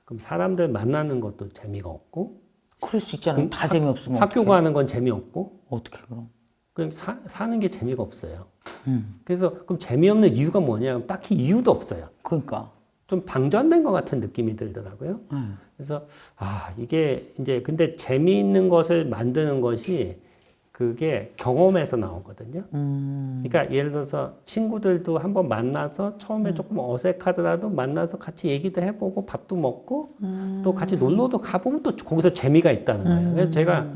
그럼 사람들 만나는 것도 재미가 없고, 그럴 수 있잖아요. 다 재미없으면 학교 어떡해. 가는 건 재미없고, 어떻게 그럼? 그냥 사는 게 재미가 없어요. 그래서 그럼 재미없는 이유가 뭐냐? 딱히 이유도 없어요. 그러니까. 좀 방전된 것 같은 느낌이 들더라고요. 그래서 이게 이제 근데 재미있는 것을 만드는 것이 그게 경험에서 나오거든요. 그러니까 예를 들어서 친구들도 한번 만나서 처음에 조금 어색하더라도 만나서 같이 얘기도 해보고 밥도 먹고 또 같이 놀러도 가보면 또 거기서 재미가 있다는 거예요. 그래서 제가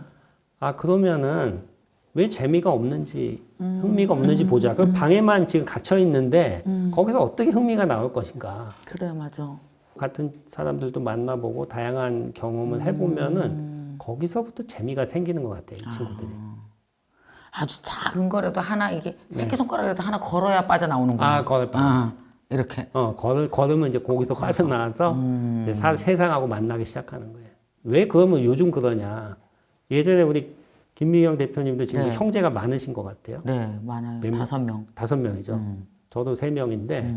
그러면은 왜 재미가 없는지 흥미가 없는지 보자. 그 방에만 지금 갇혀 있는데 거기서 어떻게 흥미가 나올 것인가. 그래, 맞아. 같은 사람들도 만나보고 다양한 경험을 해보면은 거기서부터 재미가 생기는 것 같아요, 이 친구들이. 아주 작은 거라도 하나, 이게 새끼손가락이라도 하나 걸어야 빠져나오는구나. 이렇게. 걸으면 이제 거기서 빠져나와서 이제 세상하고 만나기 시작하는 거예요. 왜 그러면 요즘 그러냐. 예전에 우리 김미경 대표님도 지금 형제가 많으신 것 같아요. 네, 많아요. 5명. 5명이죠. 저도 3명인데,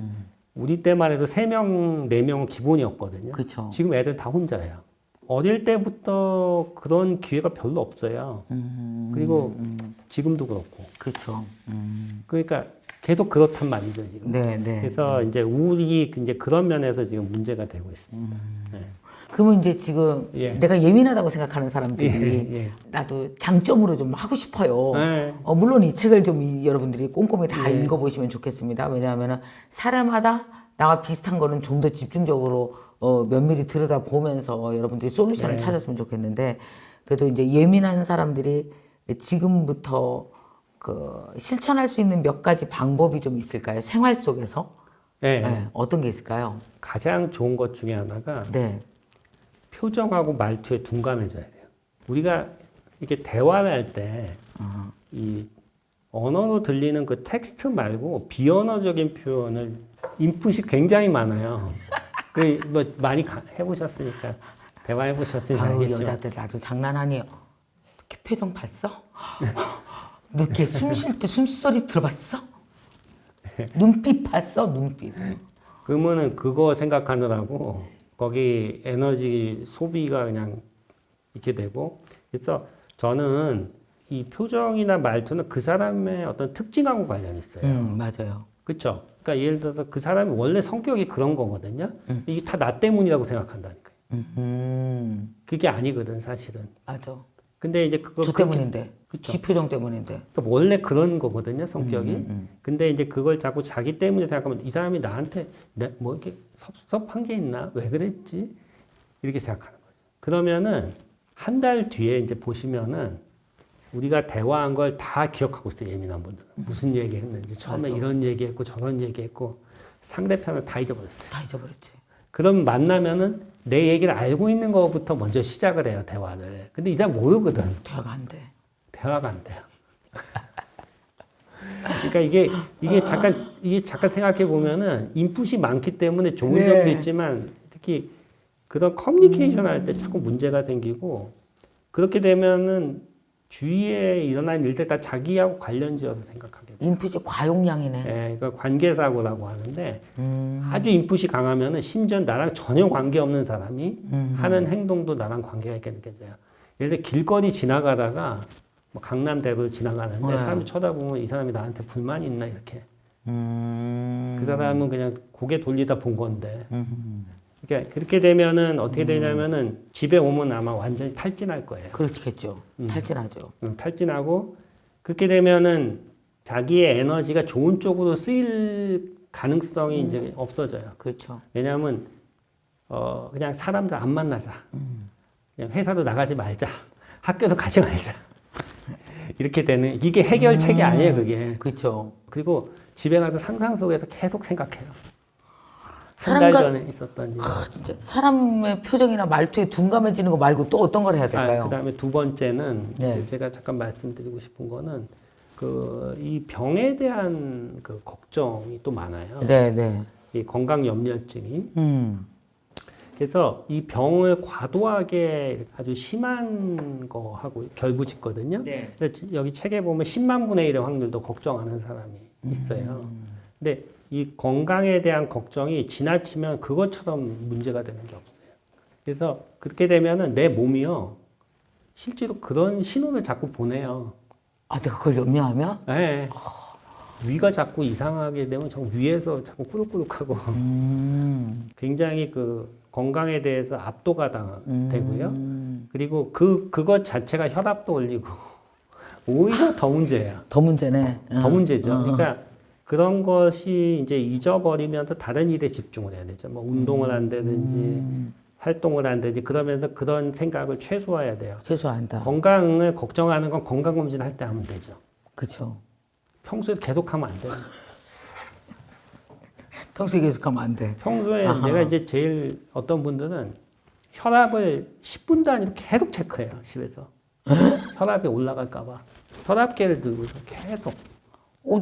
우리 때만 해도 3명, 4명은 기본이었거든요. 그쵸. 지금 애들 다 혼자예요. 어릴 때부터 그런 기회가 별로 없어요. 그리고 지금도 그렇고. 그렇죠. 그러니까 계속 그렇단 말이죠, 지금. 네, 네. 그래서 이제 우울이 이제 그런 면에서 지금 문제가 되고 있습니다. 네. 그러면 이제 지금 내가 예민하다고 생각하는 사람들이 나도 장점으로 좀 하고 싶어요. 물론 이 책을 좀 여러분들이 꼼꼼히 다 읽어보시면 좋겠습니다. 왜냐하면 사람마다 나와 비슷한 거는 좀 더 집중적으로 면밀히 들여다보면서 여러분들이 솔루션을 찾았으면 좋겠는데, 그래도 이제 예민한 사람들이 지금부터 실천할 수 있는 몇 가지 방법이 좀 있을까요? 생활 속에서? 어떤 게 있을까요? 가장 좋은 것 중에 하나가 표정하고 말투에 둔감해져야 돼요. 우리가 이렇게 대화를 할 때 이 언어로 들리는 그 텍스트 말고 비언어적인 표현을 인풋이 굉장히 많아요. 뭐 많이 해보셨으니까 대화해 보셨으니까 알겠죠. 여자들 나도 장난 아니에요. 이렇게 표정 봤어? 너 이렇게 숨 쉴 때 숨소리 들어봤어? 눈빛 봤어? 눈빛. 그러면은 그거 생각하느라고 거기 에너지 소비가 그냥 이렇게 되고, 그래서 저는 이 표정이나 말투는 그 사람의 어떤 특징하고 관련이 있어요. 맞아요. 그렇죠. 그러니까 예를 들어서 그 사람이 원래 성격이 그런 거거든요. 이게 다 나 때문이라고 생각한다니까요. 그게 아니거든, 사실은. 맞아. 근데 이제 그거 저 때문인데. 그쵸. 지 표정 때문인데. 그러니까 원래 그런 거거든요, 성격이. 근데 이제 그걸 자꾸 자기 때문에 생각하면 이 사람이 나한테 뭐 이렇게 섭섭한 게 있나? 왜 그랬지? 이렇게 생각하는 거죠. 그러면은 한 달 뒤에 이제 보시면은 우리가 대화한 걸 다 기억하고 있어요, 예민한 분들은. 무슨 얘기 했는지. 처음에 맞아. 이런 얘기 했고 저런 얘기 했고 상대편은 다 잊어버렸어요. 다 잊어버렸지. 그럼 만나면은 내 얘기를 알고 있는 것부터 먼저 시작을 해요, 대화를. 근데 이 사람 모르거든. 대화가 안 돼. 대화가 안 돼요. 그러니까 이게 잠깐 생각해 보면은 인풋이 많기 때문에 좋은 점도 있지만 특히 그런 커뮤니케이션 할 때 자꾸 문제가 생기고, 그렇게 되면은 주위에 일어나는 일들 다 자기하고 관련지어서 생각하게 돼요. 인풋이 과용량이네. 예, 그러니까 관계사고라고 하는데 아주 인풋이 강하면은 심지어 나랑 전혀 관계없는 사람이 하는 행동도 나랑 관계가 있게 느껴져요. 예를 들어 길거리 지나가다가 뭐 강남대로를 지나가는데 사람이 쳐다보면 이 사람이 나한테 불만이 있나 이렇게. 그 사람은 그냥 고개 돌리다 본 건데. 그러니까 그렇게 되면은 어떻게 되냐면은 집에 오면 아마 완전히 탈진할 거예요. 그렇겠죠. 탈진하죠. 탈진하고, 그렇게 되면은 자기의 에너지가 좋은 쪽으로 쓰일 가능성이 이제 없어져요. 그렇죠. 왜냐하면 그냥 사람들 안 만나자. 그냥 회사도 나가지 말자. 학교도 가지 말자. 이렇게 되는, 이게 해결책이 아니에요, 그게. 그렇죠. 그리고 집에 가서 상상 속에서 계속 생각해요. 한 사람과- 달 전에 있었던 일. 진짜 사람의 표정이나 말투에 둔감해지는 거 말고 또 어떤 걸 해야 될까요? 그다음에 두 번째는 네. 이제 제가 잠깐 말씀드리고 싶은 거는 이 병에 대한 그 걱정이 또 많아요. 네, 네. 이 건강 염려증이. 그래서 이 병을 과도하게 아주 심한 거하고 결부짓거든요. 네. 근데 여기 책에 보면 10만 분의 1의 확률도 걱정하는 사람이 있어요. 근데 이 건강에 대한 걱정이 지나치면 그것처럼 문제가 되는 게 없어요. 그래서 그렇게 되면은 내 몸이요. 실제로 그런 신호를 자꾸 보내요. 아, 내가 그걸 염려하면? 네. 위가 자꾸 이상하게 되면 정 위에서 자꾸 꾸룩꾸룩하고 굉장히 그 건강에 대해서 압도가 되고요. 그리고 그것 자체가 혈압도 올리고 오히려 더 문제예요. 더 문제네. 더 문제죠. 그러니까 그런 것이 이제 잊어버리면 또 다른 일에 집중을 해야 되죠. 뭐 운동을 한다든지 활동을 한다든지 그러면서 그런 생각을 최소화해야 돼요. 최소화한다. 건강을 걱정하는 건 건강검진 할 때 하면 되죠. 그렇죠. 평소에 계속하면 안 돼요. 평소에 계속하면 안 돼. 평소에 아하. 내가 이제 제일 어떤 분들은 혈압을 10분 단위로 계속 체크해요, 집에서. 혈압이 올라갈까봐. 혈압계를 들고서 계속.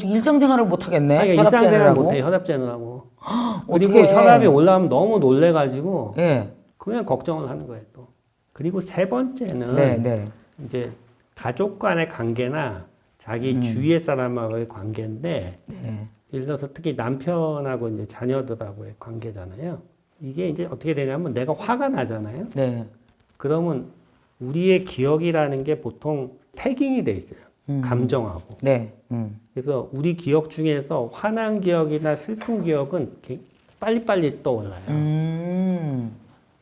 일상생활을 못 하겠네. 아니, 혈압 일상생활 재느라고. 못해, 혈압 재느라고. 그리고 어떡해. 혈압이 올라가면 너무 놀래가지고 예. 그냥 걱정을 하는 거예요, 또. 그리고 세 번째는 네, 네. 이제 가족 간의 관계나 자기 주위의 사람하고의 관계인데 네. 예를 들어서 특히 남편하고 이제 자녀들하고의 관계잖아요. 이게 이제 어떻게 되냐면 내가 화가 나잖아요. 네. 그러면 우리의 기억이라는 게 보통 태깅이 돼 있어요. 감정하고. 네. 그래서 우리 기억 중에서 화난 기억이나 슬픈 기억은 이렇게 빨리빨리 떠올라요.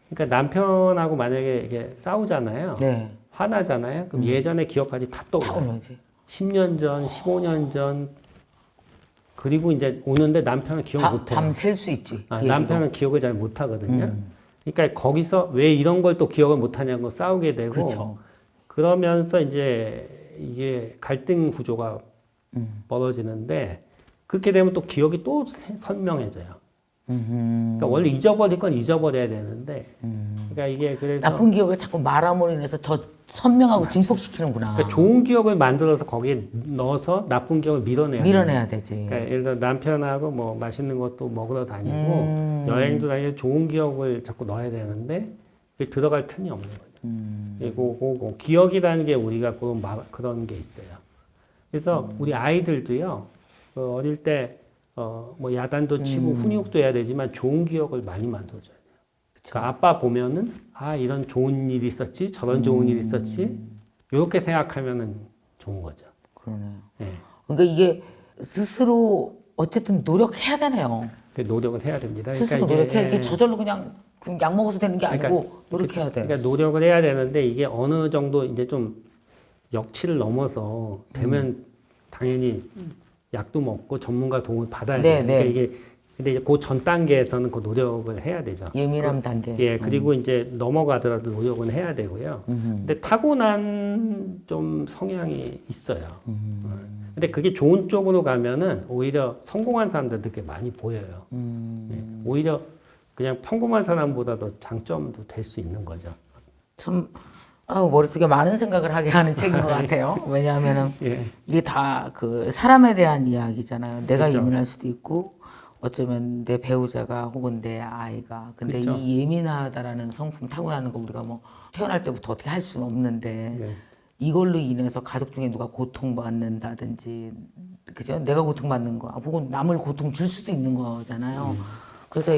그러니까 남편하고 만약에 이게 싸우잖아요. 네. 화나잖아요. 그럼 예전의 기억까지 다 다 떠올라요. 올라오지. 10년 전, 15년 전, 그리고 이제 오는데 남편은 기억 못 해요. 밤 셀 수 있지. 그 남편은 기억을 잘 못 하거든요. 그러니까 거기서 왜 이런 걸 또 기억을 못 하냐고 싸우게 되고, 그렇죠. 그러면서 이제 이게 갈등 구조가 벌어지는데, 그렇게 되면 또 기억이 또 선명해져요. 그러니까 원래 잊어버릴 건 잊어버려야 되는데, 그러니까 이게 그래서 나쁜 기억을 자꾸 말함으로 인해서 더 선명하고 증폭시키는구나. 그러니까 좋은 기억을 만들어서 거기에 넣어서 나쁜 기억을 밀어내야 돼요. 밀어내야 되지. 그러니까 예를 들어 남편하고 뭐 맛있는 것도 먹으러 다니고 여행도 다니고 좋은 기억을 자꾸 넣어야 되는데 그게 들어갈 틈이 없는 거죠. 그리고 기억이라는 게 우리가 그런 게 있어요. 그래서 우리 아이들도요 어릴 때 뭐 야단도 치고 훈육도 해야 되지만 좋은 기억을 많이 만들어줘야 돼요. 그러니까 아빠 보면은 이런 좋은 일이 있었지 저런 좋은 일이 있었지 이렇게 생각하면은 좋은 거죠. 그러네요. 예. 그러니까 이게 스스로 어쨌든 노력해야 되네요. 노력을 해야 됩니다. 스스로 그러니까 노력해야 돼. 이게 저절로 그냥 약 먹어서 되는 게 아니고 노력해야 돼. 그러니까 노력을 해야 되는데 이게 어느 정도 이제 좀 역치를 넘어서 되면 당연히 약도 먹고 전문가 도움을 받아야 네, 돼요. 네. 그러니까 이게 근데 이제 그 전 단계에서는 그 노력을 해야 되죠. 예민함 단계. 예, 그리고 이제 넘어가더라도 노력은 해야 되고요. 근데 타고난 좀 성향이 있어요. 근데 그게 좋은 쪽으로 가면은 오히려 성공한 사람들 되게 많이 보여요. 예, 오히려 그냥 평범한 사람보다도 장점도 될 수 있는 거죠. 참 머릿속에 많은 생각을 하게 하는 책인 것 같아요. 왜냐하면은 예. 이게 다 그 사람에 대한 이야기잖아요. 내가 그렇죠. 예민할 수도 있고 어쩌면 내 배우자가 혹은 내 아이가. 근데 그렇죠. 이 예민하다라는 성품 타고나는 거 우리가 뭐 태어날 때부터 어떻게 할 수는 없는데 예. 이걸로 인해서 가족 중에 누가 고통받는다든지 그죠? 내가 고통받는 거 혹은 남을 고통 줄 수도 있는 거잖아요. 그래서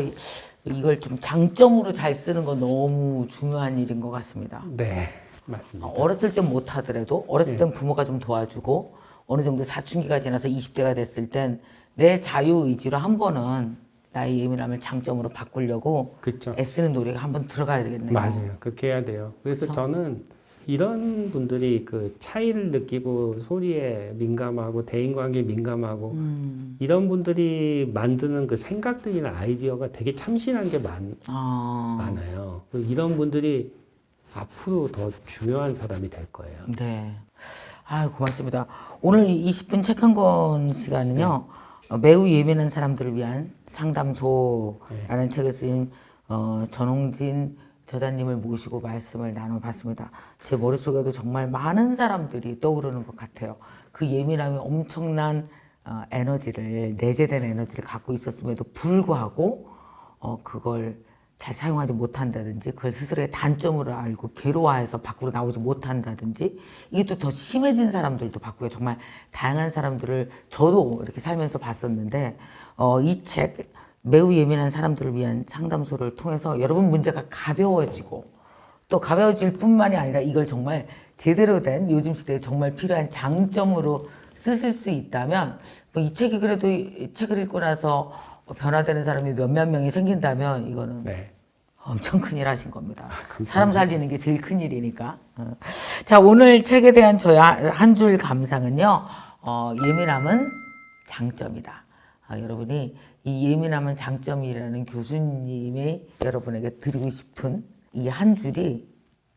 이걸 좀 장점으로 잘 쓰는 건 너무 중요한 일인 것 같습니다. 네, 맞습니다. 어렸을 땐 못하더라도 어렸을 땐 부모가 좀 도와주고 어느 정도 사춘기가 지나서 20대가 됐을 땐 내 자유의지로 한 번은 나의 예민함을 장점으로 바꾸려고 그렇죠. 애쓰는 노력이 한번 들어가야 되겠네요. 맞아요. 그렇게 해야 돼요. 그래서 그쵸? 저는 이런 분들이 그 차이를 느끼고 소리에 민감하고 대인관계에 민감하고 이런 분들이 만드는 그 생각들이나 아이디어가 되게 참신한 게 많아요. 이런 분들이 앞으로 더 중요한 사람이 될 거예요. 네. 고맙습니다. 오늘 20분 책 한 권 시간은요. 매우 예민한 사람들을 위한 상담소라는 책을 쓴 전홍진 저자님을 모시고 말씀을 나눠봤습니다. 제 머릿속에도 정말 많은 사람들이 떠오르는 것 같아요. 그 예민함이 엄청난 에너지를 내재된 에너지를 갖고 있었음에도 불구하고 그걸 잘 사용하지 못한다든지 그걸 스스로의 단점으로 알고 괴로워해서 밖으로 나오지 못한다든지 이게 또 더 심해진 사람들도 봤고요. 정말 다양한 사람들을 저도 이렇게 살면서 봤었는데 이 책 매우 예민한 사람들을 위한 상담소를 통해서 여러분 문제가 가벼워지고 또 가벼워질 뿐만이 아니라 이걸 정말 제대로 된 요즘 시대에 정말 필요한 장점으로 쓰실 수 있다면 뭐 이 책이 그래도 이 책을 읽고 나서 변화되는 사람이 몇몇 명이 생긴다면 이거는 네. 엄청 큰일 하신 겁니다. 사람 살리는 게 제일 큰일이니까. 자, 오늘 책에 대한 저의 한 줄 감상은요. 예민함은 장점이다. 여러분이 이 예민함은 장점이라는 교수님이 여러분에게 드리고 싶은 이 한 줄이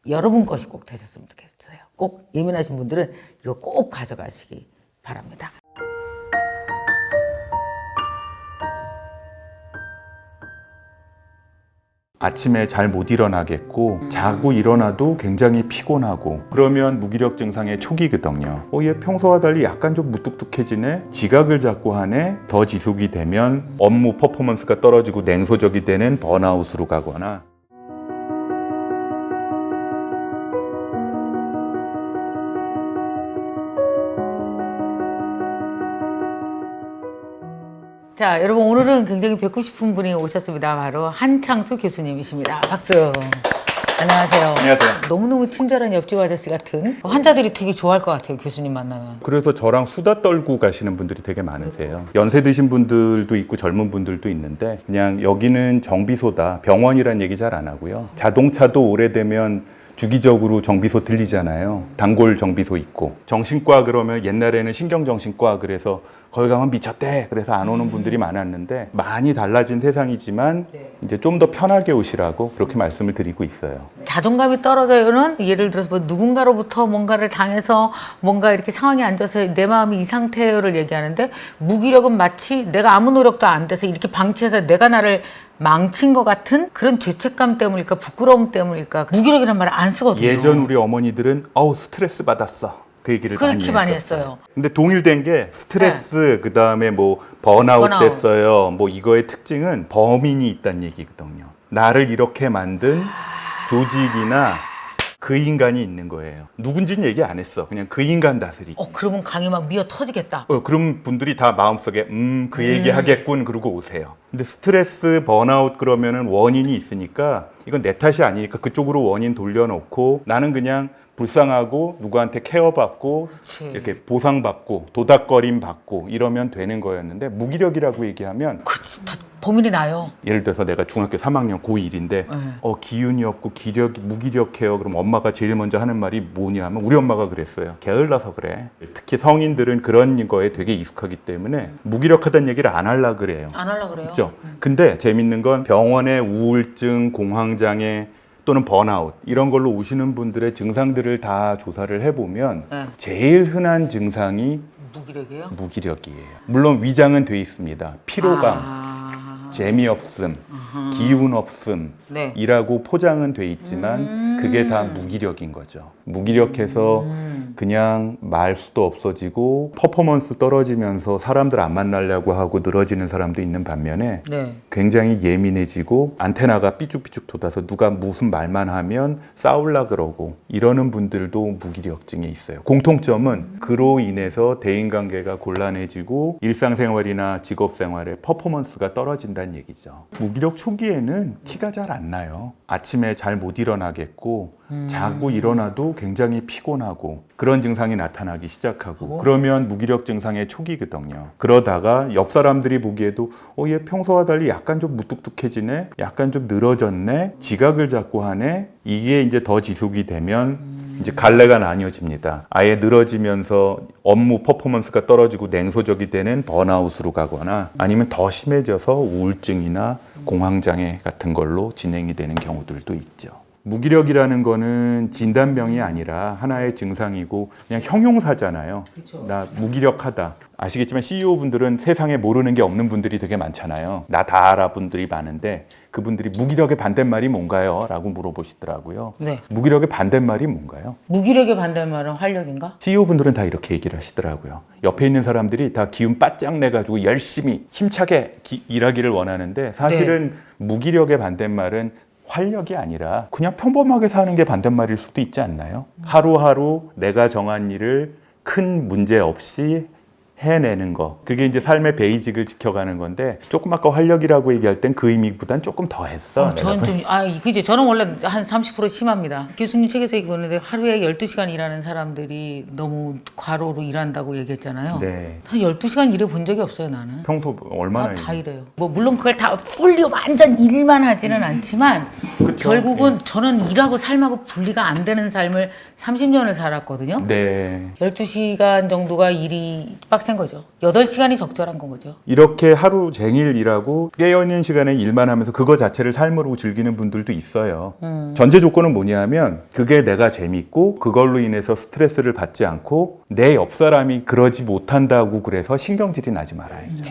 여러분 것이 꼭 되셨으면 좋겠어요. 꼭 예민하신 분들은 이거 꼭 가져가시기 바랍니다. 아침에 잘 못 일어나겠고 자고 일어나도 굉장히 피곤하고 그러면 무기력 증상의 초기거든요. 얘 평소와 달리 약간 좀 무뚝뚝해지네? 지각을 자꾸 하네? 더 지속이 되면 업무 퍼포먼스가 떨어지고 냉소적이 되는 번아웃으로 가거나 자, 여러분 오늘은 굉장히 뵙고 싶은 분이 오셨습니다. 바로 한창수 교수님이십니다. 박수. 안녕하세요. 안녕하세요. 너무너무 친절한 옆집 아저씨 같은 환자들이 되게 좋아할 것 같아요. 교수님 만나면. 그래서 저랑 수다 떨고 가시는 분들이 되게 많으세요. 연세 드신 분들도 있고 젊은 분들도 있는데 그냥 여기는 정비소다. 병원이란 얘기 잘 안 하고요. 자동차도 오래되면 주기적으로 정비소 들리잖아요. 단골 정비소 있고 정신과 그러면 옛날에는 신경정신과 그래서 거기 가면 미쳤대 그래서 안 오는 분들이 많았는데 많이 달라진 세상이지만 이제 좀 더 편하게 오시라고 그렇게 말씀을 드리고 있어요. 자존감이 떨어져요는 예를 들어서 뭐 누군가로부터 뭔가를 당해서 뭔가 이렇게 상황이 안 좋아서 내 마음이 이 상태요를 얘기하는데 무기력은 마치 내가 아무 노력도 안 돼서 이렇게 방치해서 내가 나를 망친 것 같은 그런 죄책감 때문일까 부끄러움 때문일까 무기력이란 말을 안 쓰거든요. 예전 우리 어머니들은 스트레스 받았어. 그 얘기를 그렇게 많이 했었어요. 했어요. 근데 동일된 게 스트레스 그다음에 뭐 번아웃 번아웃. 됐어요. 뭐 이거의 특징은 범인이 있다는 얘기거든요. 나를 이렇게 만든 조직이나 그 인간이 있는 거예요. 누군지는 얘기 안 했어. 그냥 그 인간 다스리기. 그러면 강이 막 미어 터지겠다. 그런 분들이 다 마음속에 그 얘기 하겠군 그러고 오세요. 근데 스트레스, 번아웃 그러면은 원인이 있으니까 이건 내 탓이 아니니까 그쪽으로 원인 돌려놓고 나는 그냥 불쌍하고 누구한테 케어받고 그렇지. 이렇게 보상받고 도닥거림 받고 이러면 되는 거였는데 무기력이라고 얘기하면 그렇지. 다 범인이 나요. 예를 들어서 내가 중학교 3학년 고1인데 기운이 없고 무기력해요. 그럼 엄마가 제일 먼저 하는 말이 뭐냐 하면 우리 엄마가 그랬어요. 게을러서 그래. 특히 성인들은 그런 거에 되게 익숙하기 때문에 무기력하다는 얘기를 안 하려고 그래요. 안 하려고 그래요. 그렇죠? 근데 재밌는 건 병원에 우울증, 공황장애 또는 번아웃 이런 걸로 오시는 분들의 증상들을 다 조사를 해보면 제일 흔한 증상이 무기력이에요? 무기력이에요. 물론 위장은 돼 있습니다. 피로감, 재미없음, 기운 없음 네. 이라고 포장은 돼 있지만 그게 다 무기력인 거죠. 무기력해서 그냥 말수도 없어지고 퍼포먼스 떨어지면서 사람들 안 만나려고 하고 늘어지는 사람도 있는 반면에 네. 굉장히 예민해지고 안테나가 삐죽삐죽 돋아서 누가 무슨 말만 하면 싸우려 그러고 이러는 분들도 무기력증에 있어요. 공통점은 그로 인해서 대인관계가 곤란해지고 일상생활이나 직업생활의 퍼포먼스가 떨어진다는 얘기죠. 무기력 초기에는 티가 잘 안 나요. 아침에 잘 못 일어나겠고 자고 일어나도 굉장히 피곤하고 그런 증상이 나타나기 시작하고 그러면 무기력 증상의 초기거든요. 그러다가 옆 사람들이 보기에도 얘 평소와 달리 약간 좀 무뚝뚝해지네? 약간 좀 늘어졌네? 지각을 자꾸 하네? 이게 이제 더 지속이 되면 이제 갈래가 나뉘어집니다. 아예 늘어지면서 업무 퍼포먼스가 떨어지고 냉소적이 되는 번아웃으로 가거나 아니면 더 심해져서 우울증이나 공황장애 같은 걸로 진행이 되는 경우들도 있죠. 무기력이라는 거는 진단병이 아니라 하나의 증상이고 그냥 형용사잖아요. 나 무기력하다. 아시겠지만 CEO분들은 세상에 모르는 게 없는 분들이 되게 많잖아요. 나 다 알아 분들이 많은데 그분들이 무기력의 반대말이 뭔가요? 라고 물어보시더라고요. 네. 무기력의 반대말이 뭔가요? 무기력의 반대말은 활력인가? CEO분들은 다 이렇게 얘기를 하시더라고요. 옆에 있는 사람들이 다 기운 바짝 내가지고 열심히 힘차게 일하기를 원하는데 사실은 무기력의 반대말은 활력이 아니라 그냥 평범하게 사는 게 반대말일 수도 있지 않나요? 하루하루 내가 정한 일을 큰 문제 없이 해내는 거. 그게 이제 삶의 베이직을 지켜가는 건데 조금 아까 활력이라고 얘기할 땐 그 의미보단 조금 더 했어. 저는 좀, 그죠. 저는 원래 한 30% 심합니다. 교수님 책에서 얘기했는데 하루에 12시간 일하는 사람들이 너무 과로로 일한다고 얘기했잖아요. 네. 한 12시간 일해 본 적이 없어요, 나는. 평소 얼마나 다 이래요. 뭐 물론 그걸 다 풀리 완전 일만 하지는 않지만 그쵸. 결국은 저는 일하고 삶하고 분리가 안 되는 삶을 30년을 살았거든요. 네. 12시간 정도가 일이 빡센 거죠. 8시간이 적절한 건 거죠. 이렇게 하루 종일 일하고 깨어있는 시간에 일만 하면서 그거 자체를 삶으로 즐기는 분들도 있어요. 전제 조건은 뭐냐면 그게 내가 재밌고 그걸로 인해서 스트레스를 받지 않고 내 옆 사람이 그러지 못한다고 그래서 신경질이 나지 말아야죠.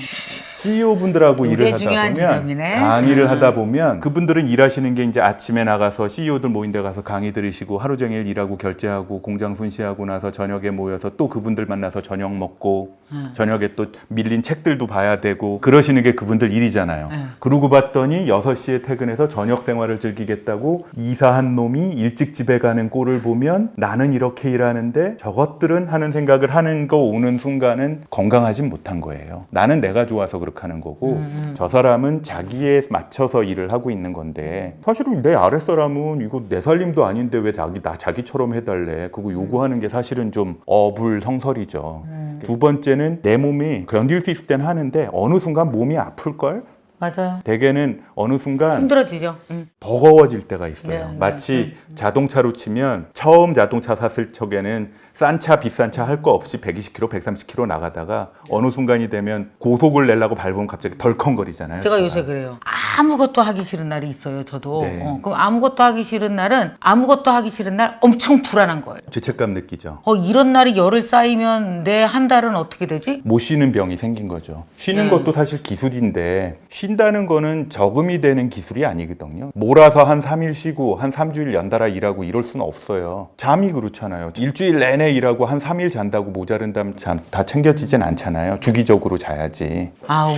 CEO분들하고 이게 일을 하다 중요한 보면 지점이네. 강의를 하다 보면 그분들은 일하시는 게 이제 아침에 나가서 CEO들 모인 데 가서 강의 들으시고 하루 종일 일하고 결제하고 공장 손시하고 나서 저녁에 모여서 또 그분들 만나서 저녁 먹고 저녁에 또 밀린 책들도 봐야 되고 그러시는 게 그분들 일이잖아요. 그러고 봤더니 6시에 퇴근해서 저녁 생활을 즐기겠다고 이사한 놈이 일찍 집에 가는 꼴을 보면 나는 이렇게 일하는데 저것들은 하는 생각을 하는 거 오는 순간은 건강하진 못한 거예요. 나는 내가 좋아서 그렇게 하는 거고 저 사람은 자기에 맞춰서 일을 하고 있는 건데 사실은 내 아랫사람은 이거 내 살림도 아닌데 왜 자기처럼 해달래 그거 요구하는 게 사실은 좀 어불성설이죠. 두 번째는 내 몸이 견딜 수 있을 땐 하는데 어느 순간 몸이 아플걸? 맞아요. 대개는 어느 순간 힘들어지죠. 버거워질 때가 있어요. 네, 마치 자동차로 치면 처음 자동차 샀을 적에는 싼 차 비싼 차 할 거 없이 120km, 130km 나가다가 어느 순간이 되면 고속을 내려고 밟으면 갑자기 덜컹거리잖아요. 제가 차가. 요새 그래요. 아무것도 하기 싫은 날이 있어요. 저도. 네. 그럼 아무것도 하기 싫은 날은 아무것도 하기 싫은 날 엄청 불안한 거예요. 죄책감 느끼죠. 이런 날이 열흘 쌓이면 내 한 달은 어떻게 되지? 못 쉬는 병이 생긴 거죠. 쉬는 것도 사실 기술인데 쉰다는 거는 저금이 되는 기술이 아니거든요. 몰아서 한 3일 쉬고 한 3주일 연달아 일하고 이럴 수는 없어요. 잠이 그렇잖아요. 일주일 내내 일하고 한 3일 잔다고 모자른다면 다 챙겨지진 않잖아요. 주기적으로 자야지.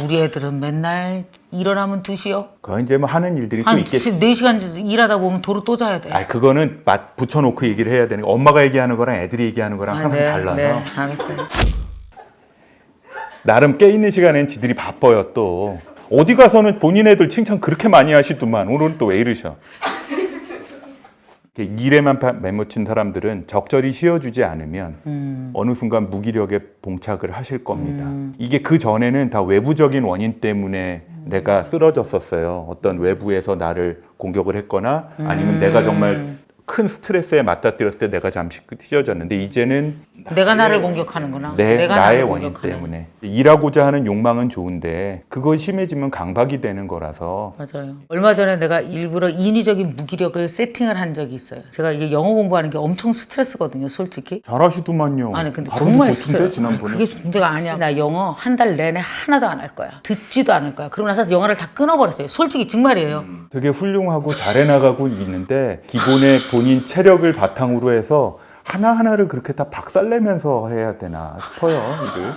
우리 애들은 맨날 일어나면 2시요. 그건 이제 뭐 하는 일들이 또 한 있겠지. 4시간 일하다 보면 도로 또 자야 돼. 그거는 맛 붙여놓고 얘기를 해야 되는 거. 엄마가 얘기하는 거랑 애들이 얘기하는 거랑 항상 달라서. 네, 알았어요. 나름 깨있는 시간엔 지들이 바빠요 또. 어디 가서는 본인 애들 칭찬 그렇게 많이 하시더만 오늘은 또 왜 이러셔. 일에만 매몰친 사람들은 적절히 쉬어주지 않으면 어느 순간 무기력에 봉착을 하실 겁니다. 이게 그 전에는 다 외부적인 원인 때문에 내가 쓰러졌었어요. 어떤 외부에서 나를 공격을 했거나 아니면 내가 정말 큰 스트레스에 맞닥뜨렸을 때 내가 잠시 쉬어졌는데 이제는 내가 나를 공격하는구나. 내가 나의 나를 원인 공격하네. 때문에 일하고자 하는 욕망은 좋은데 그거 심해지면 강박이 되는 거라서 맞아요. 얼마 전에 내가 일부러 인위적인 무기력을 세팅을 한 적이 있어요. 제가 이게 영어 공부하는 게 엄청 스트레스거든요, 솔직히. 잘하시더만요. 아니 근데 발음도 정말 좋던데 지난번에. 그게 문제가 아니야. 나 영어 한 달 내내 하나도 안 할 거야. 듣지도 않을 거야. 그러고 나서 영어를 다 끊어버렸어요. 솔직히 정말이에요. 되게 훌륭하고 잘해 나가고 있는데 기본의 본인 체력을 바탕으로 해서 하나하나를 그렇게 다 박살내면서 해야 되나 싶어요. 이걸.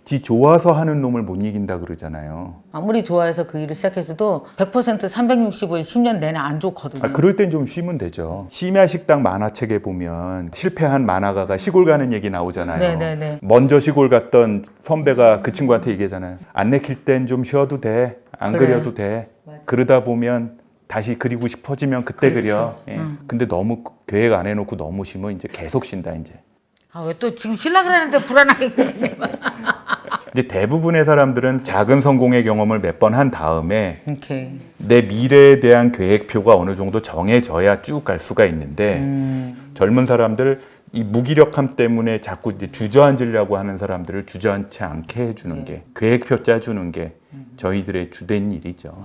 지 좋아서 하는 놈을 못 이긴다 그러잖아요. 아무리 좋아해서 그 일을 시작했어도 100% 365일 10년 내내 안 좋거든요. 그럴 땐 좀 쉬면 되죠. 심야 식당 만화책에 보면 실패한 만화가가 시골 가는 얘기 나오잖아요. 네네네. 먼저 시골 갔던 선배가 그 친구한테 얘기하잖아요. 안 내킬 땐 좀 쉬어도 돼. 안 그래. 그려도 돼. 그러다 보면 다시 그리고 싶어지면 그때 그려. 예. 근데 너무 계획 안 해놓고 너무 쉬면 이제 계속 쉰다 이제. 왜 또 지금 신랑을 하는데 불안하게 그러네. 이제 대부분의 사람들은 작은 성공의 경험을 몇 번 한 다음에 오케이. 내 미래에 대한 계획표가 어느 정도 정해져야 쭉 갈 수가 있는데 젊은 사람들 이 무기력함 때문에 자꾸 이제 주저앉으려고 하는 사람들을 주저앉지 않게 해주는 게 계획표 짜주는 게 저희들의 주된 일이죠.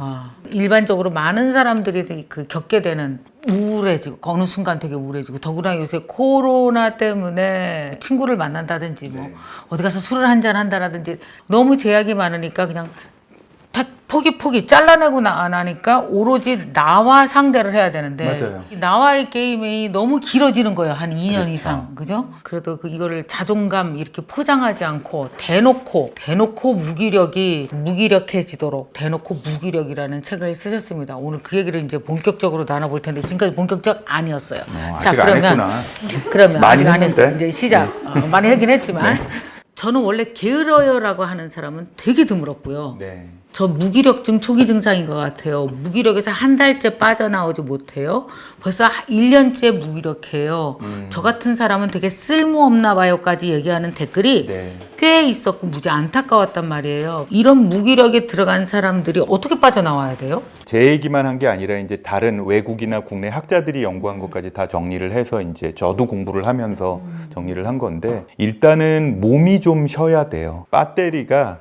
일반적으로 많은 사람들이 그 겪게 되는 우울해지고 어느 순간 되게 우울해지고 더구나 요새 코로나 때문에 친구를 만난다든지 뭐 어디 가서 술을 한잔 한다라든지 너무 제약이 많으니까 그냥 다 포기 잘라내고 안 하니까 오로지 나와 상대를 해야 되는데 맞아요. 이 나와의 게임이 너무 길어지는 거예요. 한 2년 그렇죠. 이상. 그죠? 그래도 이거를 자존감 이렇게 포장하지 않고 대놓고 무기력이 무기력해지도록 대놓고 무기력이라는 책을 쓰셨습니다. 오늘 그 얘기를 이제 본격적으로 나눠볼 텐데 지금까지 본격적 아니었어요. 아직 안 했구나. 그러면 많이 아직 안 했어요. 했는데. 이제 시작. 많이 하긴 했지만 저는 원래 게으러요라고 하는 사람은 되게 드물었고요. 네. 저 무기력증 초기 증상인 것 같아요. 무기력에서 한 달째 빠져나오지 못해요. 벌써 1년째 무기력해요. 저 같은 사람은 되게 쓸모없나 봐요까지 얘기하는 댓글이 네. 꽤 있었고 무지 안타까웠단 말이에요. 이런 무기력에 들어간 사람들이 어떻게 빠져나와야 돼요? 제 얘기만 한 게 아니라 이제 다른 외국이나 국내 학자들이 연구한 것까지 다 정리를 해서 이제 저도 공부를 하면서 정리를 한 건데 일단은 몸이 좀 쉬어야 돼요. 배터리가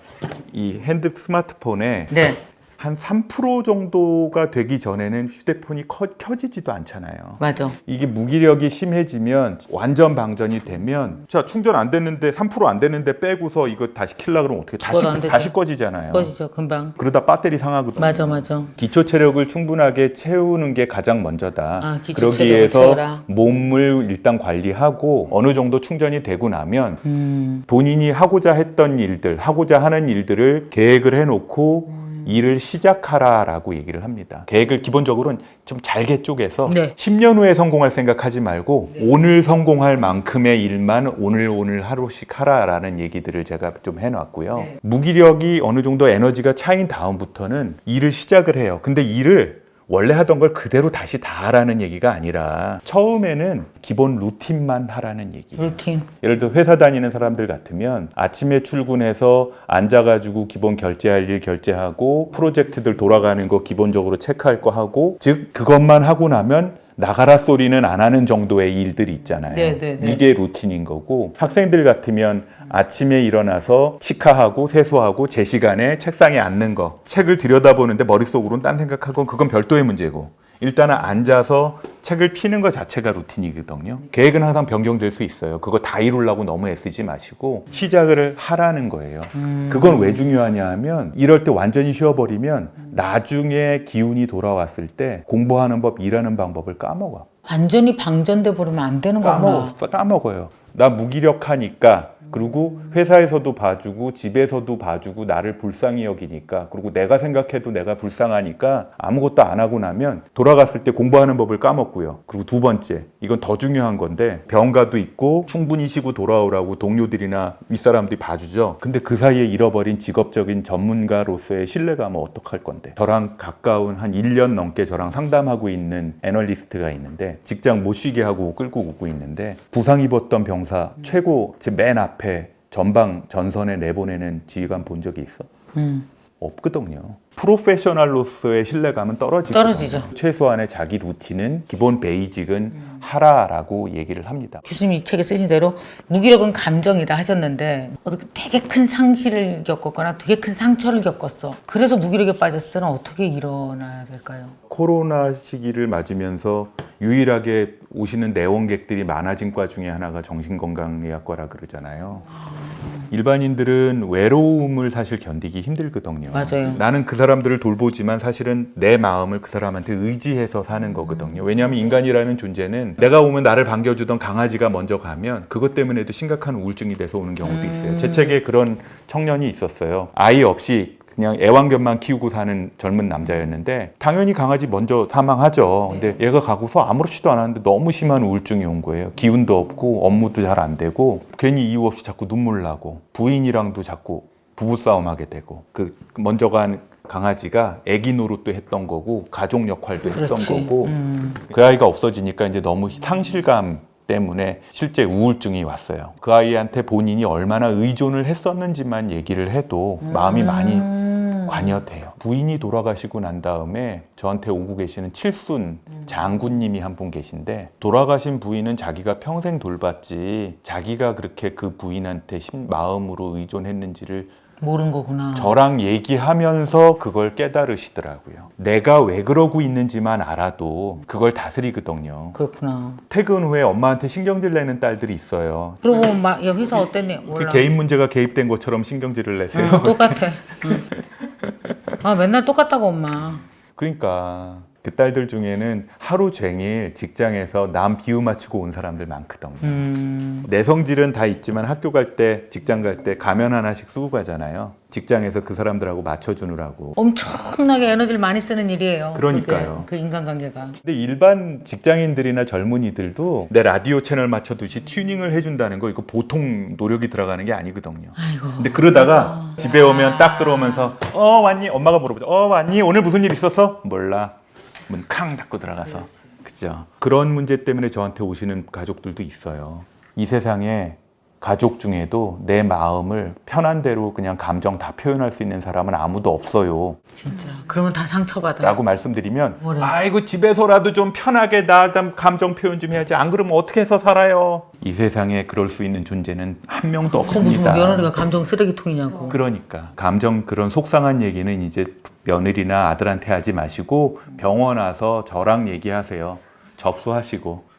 이 스마트폰에 네. 한 3% 정도가 되기 전에는 휴대폰이 켜지지도 않잖아요. 맞아. 이게 무기력이 심해지면 완전 방전이 되면 자 충전 안 됐는데 3% 안 됐는데 빼고서 이거 다시 킬라 그러면 어떻게 죽어도 안 되죠. 다시 꺼지잖아요. 꺼지죠. 금방. 그러다 배터리 상하거든요. 맞아. 기초 체력을 충분하게 채우는 게 가장 먼저다. 기초 그러기 체력을 위해서 채워라. 몸을 일단 관리하고 어느 정도 충전이 되고 나면 본인이 하고자 했던 일들, 하고자 하는 일들을 계획을 해놓고 일을 시작하라라고 얘기를 합니다. 계획을 기본적으로는 좀 잘게 쪼개서 네. 10년 후에 성공할 생각하지 말고 오늘 성공할 만큼의 일만 오늘 하루씩 하라라는 얘기들을 제가 좀 해놨고요. 네. 무기력이 어느 정도 에너지가 차인 다음부터는 일을 시작을 해요. 근데 일을 원래 하던 걸 그대로 다시 다 하라는 얘기가 아니라 처음에는 기본 루틴만 하라는 얘기예요. 루틴. 예를 들어 회사 다니는 사람들 같으면 아침에 출근해서 앉아가지고 기본 결제할 일 결제하고 프로젝트들 돌아가는 거 기본적으로 체크할 거 하고 즉 그것만 하고 나면 나가라 소리는 안 하는 정도의 일들이 있잖아요. 네. 이게 루틴인 거고 학생들 같으면 아침에 일어나서 치카하고 세수하고 제 시간에 책상에 앉는 거 책을 들여다보는데 머릿속으로는 딴 생각하고 그건 별도의 문제고 일단은 앉아서 책을 피는 것 자체가 루틴이거든요. 계획은 항상 변경될 수 있어요. 그거 다 이루려고 너무 애쓰지 마시고 시작을 하라는 거예요. 그건 왜 중요하냐 하면 이럴 때 완전히 쉬어버리면 나중에 기운이 돌아왔을 때 공부하는 법, 일하는 방법을 까먹어. 완전히 방전돼 버리면 안 되는 거구나. 까먹어요. 나 무기력하니까 그리고 회사에서도 봐주고 집에서도 봐주고 나를 불쌍히 여기니까 그리고 내가 생각해도 내가 불쌍하니까 아무것도 안 하고 나면 돌아갔을 때 공부하는 법을 까먹고요. 그리고 두 번째, 이건 더 중요한 건데 병가도 있고 충분히 쉬고 돌아오라고 동료들이나 윗사람들이 봐주죠. 근데 그 사이에 잃어버린 직업적인 전문가로서의 신뢰감은 어떡할 건데. 저랑 가까운 한 1년 넘게 저랑 상담하고 있는 애널리스트가 있는데 직장 못 쉬게 하고 끌고 오고 있는데 부상 입었던 병사 최고 제 맨 앞에 전방 전선에 내보내는 지휘관 본 적이 있어? 없거든요. 프로페셔널로서의 신뢰감은 떨어지죠. 최소한의 자기 루틴은 기본 베이직은 하라라고 얘기를 합니다. 교수님이 이 책에 쓰신 대로 무기력은 감정이다 하셨는데 되게 큰 상실을 겪었거나 되게 큰 상처를 겪었어. 그래서 무기력에 빠졌을 때는 어떻게 일어나야 될까요? 코로나 시기를 맞으면서 유일하게 오시는 내원객들이 많아진 과 중에 하나가 정신건강의학과라 그러잖아요. 일반인들은 외로움을 사실 견디기 힘들거든요. 맞아요. 나는 그 사람들을 돌보지만 사실은 내 마음을 그 사람한테 의지해서 사는 거거든요. 왜냐하면 인간이라는 존재는 내가 오면 나를 반겨주던 강아지가 먼저 가면 그것 때문에도 심각한 우울증이 돼서 오는 경우도 있어요. 제 책에 그런 청년이 있었어요. 아이 없이 그냥 애완견만 키우고 사는 젊은 남자였는데 당연히 강아지 먼저 사망하죠. 근데 얘가 가고서 아무렇지도 않았는데 너무 심한 우울증이 온 거예요. 기운도 없고 업무도 잘 안 되고 괜히 이유 없이 자꾸 눈물 나고 부인이랑도 자꾸 부부싸움 하게 되고 그 먼저 간 강아지가 애기 노릇도 했던 거고 가족 역할도 했던 거고 그 아이가 없어지니까 이제 너무 상실감 때문에 실제 우울증이 왔어요. 그 아이한테 본인이 얼마나 의존을 했었는지만 얘기를 해도 마음이 많이 관여돼요. 부인이 돌아가시고 난 다음에 저한테 오고 계시는 칠순 장군님이 한 분 계신데, 돌아가신 부인은 자기가 평생 돌봤지 자기가 그렇게 그 부인한테 마음으로 의존했는지를 모르는 거구나. 저랑 얘기하면서 그걸 깨달으시더라고요. 내가 왜 그러고 있는지만 알아도 그걸 다스리거든요. 그렇구나. 퇴근 후에 엄마한테 신경질 내는 딸들이 있어요. 그리고 막 야, 회사 어땠니? 그 몰라. 개인 문제가 개입된 것처럼 신경질을 내세요. 응, 똑같아. 응. 아 맨날 똑같다고 엄마. 그러니까 그 딸들 중에는 하루 종일 직장에서 남 비유 맞추고 온 사람들 많거든요. 내 성질은 다 있지만 학교 갈 때, 직장 갈 때 가면 하나씩 쓰고 가잖아요. 직장에서 그 사람들하고 맞춰주느라고. 엄청나게 에너지를 많이 쓰는 일이에요. 그러니까요. 그 인간관계가. 근데 일반 직장인들이나 젊은이들도 내 라디오 채널 맞춰두시 튜닝을 해준다는 거, 이거 보통 노력이 들어가는 게 아니거든요. 아이고. 근데 그러다가 집에 오면 딱 들어오면서 왔니? 엄마가 물어보죠. 왔니? 오늘 무슨 일 있었어? 몰라. 문 캉 닫고 들어가서. 그죠? 그런 문제 때문에 저한테 오시는 가족들도 있어요. 이 세상에 가족 중에도 내 마음을 편한 대로 그냥 감정 다 표현할 수 있는 사람은 아무도 없어요. 진짜. 그러면 다 상처받아. 라고 말씀드리면, 뭐래? 아이고 집에서라도 좀 편하게 나 감정 표현 좀 해야지, 안 그러면 어떻게 해서 살아요. 이 세상에 그럴 수 있는 존재는 한 명도 무슨 없습니다. 며느리가 감정 쓰레기통이냐고. 그러니까 감정, 그런 속상한 얘기는 이제 며느리나 아들한테 하지 마시고 병원 와서 저랑 얘기하세요. 접수하시고.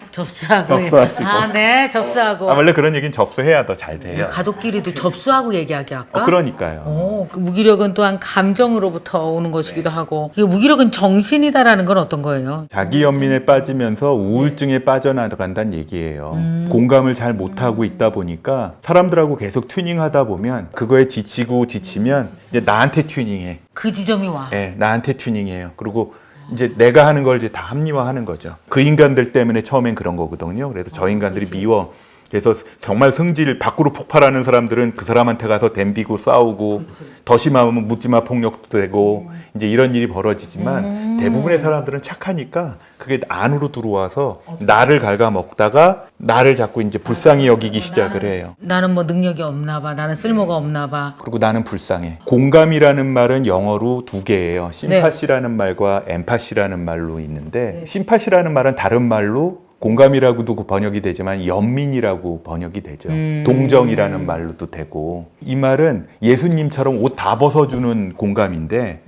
접수하시고. 아, 네, 접수하고. 원래 그런 얘기는 접수해야 더 잘 돼요. 가족끼리도 접수하고 얘기하게 할까? 그러니까요. 그 무기력은 또한 감정으로부터 오는 것이기도 하고, 이 무기력은 정신이다라는 건 어떤 거예요? 자기 연민에 빠지면서 우울증에 빠져나간다는 얘기예요. 공감을 잘 못하고 있다 보니까 사람들하고 계속 튜닝하다 보면 그거에 지치면 이제 나한테 튜닝해. 그 지점이 와. 네, 나한테 튜닝해요. 그리고 이제 내가 하는 걸 이제 다 합리화하는 거죠. 그 인간들 때문에 처음엔 그런 거거든요. 그래서 저 인간들이 미워. 그래서 정말 성질 밖으로 폭발하는 사람들은 그 사람한테 가서 덤비고 싸우고, 더 심하면 묻지마 폭력도 되고, 이제 이런 일이 벌어지지만 대부분의 사람들은 착하니까 그게 안으로 들어와서 나를 갉아먹다가 나를 자꾸 이제 불쌍히 여기기 시작을 해요. 나는 뭐 능력이 없나 봐. 나는 쓸모가 없나 봐. 그리고 나는 불쌍해. 공감이라는 말은 영어로 두 개예요. 심파시라는 말과 엠파시라는 말로 있는데, 심파시라는 말은 다른 말로 공감이라고도 번역이 되지만 연민이라고 번역이 되죠. 동정이라는 말로도 되고. 이 말은 예수님처럼 옷 다 벗어주는 공감인데,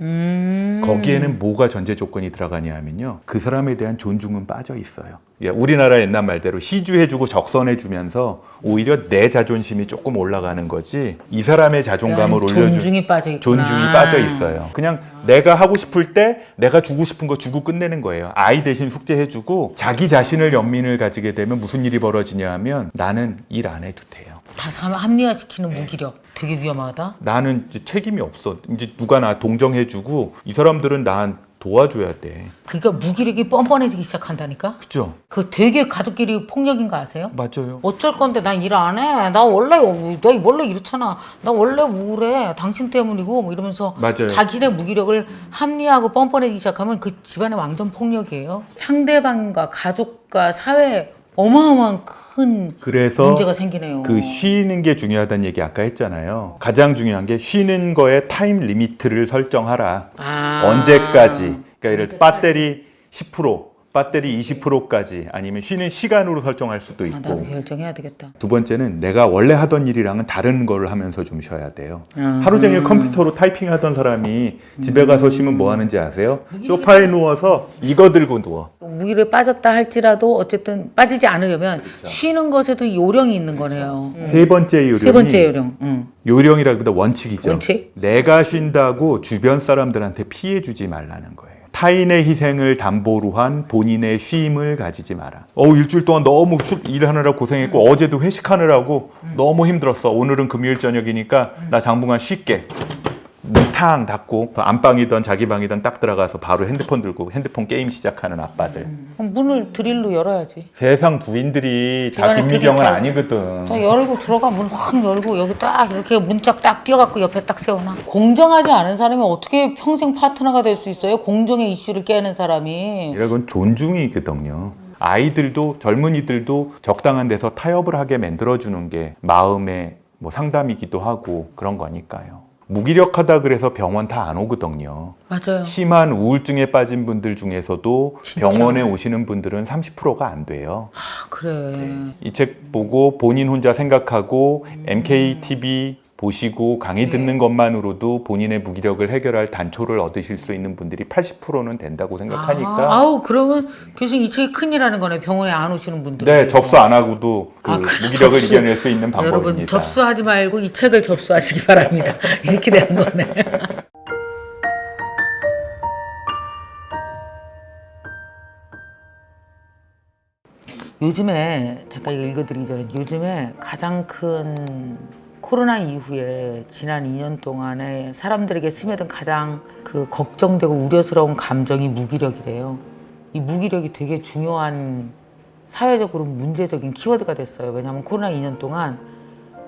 거기에는 뭐가 전제 조건이 들어가냐 하면요, 그 사람에 대한 존중은 빠져 있어요. 우리나라 옛날 말대로 시주해주고 적선해주면서 오히려 내 자존심이 조금 올라가는 거지, 이 사람의 자존감을 올려주는 존중이 빠져 있구나. 존중이 빠져 있어요. 그냥 내가 하고 싶을 때 내가 주고 싶은 거 주고 끝내는 거예요. 아이 대신 숙제해주고, 자기 자신을 연민을 가지게 되면 무슨 일이 벌어지냐 하면, 나는 일 안 해도 돼요. 다 합리화시키는 무기력. 되게 위험하다. 나는 이제 책임이 없어. 이제 누가 나 동정해주고, 이 사람들은 나 도와줘야 돼. 그러니까 무기력이 뻔뻔해지기 시작한다니까? 그죠? 그 되게 가족끼리 폭력인 거 아세요? 맞아요. 어쩔 건데 난 일 안 해. 나 원래 이렇잖아. 나 원래 우울해. 당신 때문이고 뭐 이러면서 맞아요. 자기네 무기력을 합리화하고 뻔뻔해지기 시작하면 그 집안의 왕정 폭력이에요. 상대방과 가족과 사회에 어마어마한 큰 그래서 문제가 생기네요. 그 쉬는 게 중요하다는 얘기 아까 했잖아요. 가장 중요한 게 쉬는 거에 타임 리미트를 설정하라. 언제까지. 그러니까 예를 들어 배터리 10%, 배터리 20%까지, 아니면 쉬는 시간으로 설정할 수도 있고. 나도 결정해야 되겠다. 두 번째는 내가 원래 하던 일이랑은 다른 걸 하면서 좀 쉬어야 돼요. 하루 종일 컴퓨터로 타이핑하던 사람이 집에 가서 쉬면 뭐 하는지 아세요? 소파에 누워서 이거 들고 누워. 무기력에 빠졌다 할지라도 어쨌든 빠지지 않으려면 쉬는 것에도 요령이 있는 거네요. 세 번째 요령이, 세 번째 요령. 요령이라기보다 원칙이죠. 원칙? 내가 쉰다고 주변 사람들한테 피해 주지 말라는 거예요. 타인의 희생을 담보로 한 본인의 쉼을 가지지 마라. 일주일 동안 너무 일하느라 고생했고, 어제도 회식하느라고 너무 힘들었어. 오늘은 금요일 저녁이니까 나 당분간 쉴게. 문 탕 닫고 안방이든 자기 방이든 딱 들어가서 바로 핸드폰 들고 핸드폰 게임 시작하는 아빠들. 그럼 문을 드릴로 열어야지. 세상 부인들이 다 집안에 김미경은 드릴 아니거든. 딱 열고 들어가, 문 확 열고 여기 딱 이렇게 문짝 딱 띄워갖고 옆에 딱 세워놔. 공정하지 않은 사람이 어떻게 평생 파트너가 될 수 있어요? 공정의 이슈를 깨는 사람이. 이건 존중이거든요. 아이들도 젊은이들도 적당한 데서 타협을 하게 만들어주는 게 마음의 상담이기도 하고 그런 거니까요. 무기력하다 그래서 병원 다 안 오거든요. 맞아요. 심한 우울증에 빠진 분들 중에서도 진짜? 병원에 오시는 분들은 30%가 안 돼요. 아, 그래. 이 책 보고 본인 혼자 생각하고 MKTV 보시고 강의 듣는 것만으로도 본인의 무기력을 해결할 단초를 얻으실 수 있는 분들이 80%는 된다고 생각하니까 아우, 그러면 교수님 이 책이 큰일하는 거네. 병원에 안 오시는 분들. 네, 접수 안 하고도 그 그렇죠. 무기력을 접수. 이겨낼 수 있는 방법입니다. 여러분 접수하지 말고 이 책을 접수하시기 바랍니다. 이렇게 되는 거네. 요즘에 잠깐 이거 읽어드리기 전에 요즘에 가장 큰 코로나 이후에 지난 2년 동안에 사람들에게 스며든 가장 그 걱정되고 우려스러운 감정이 무기력이래요. 이 무기력이 되게 중요한 사회적으로 문제적인 키워드가 됐어요. 왜냐하면 코로나 2년 동안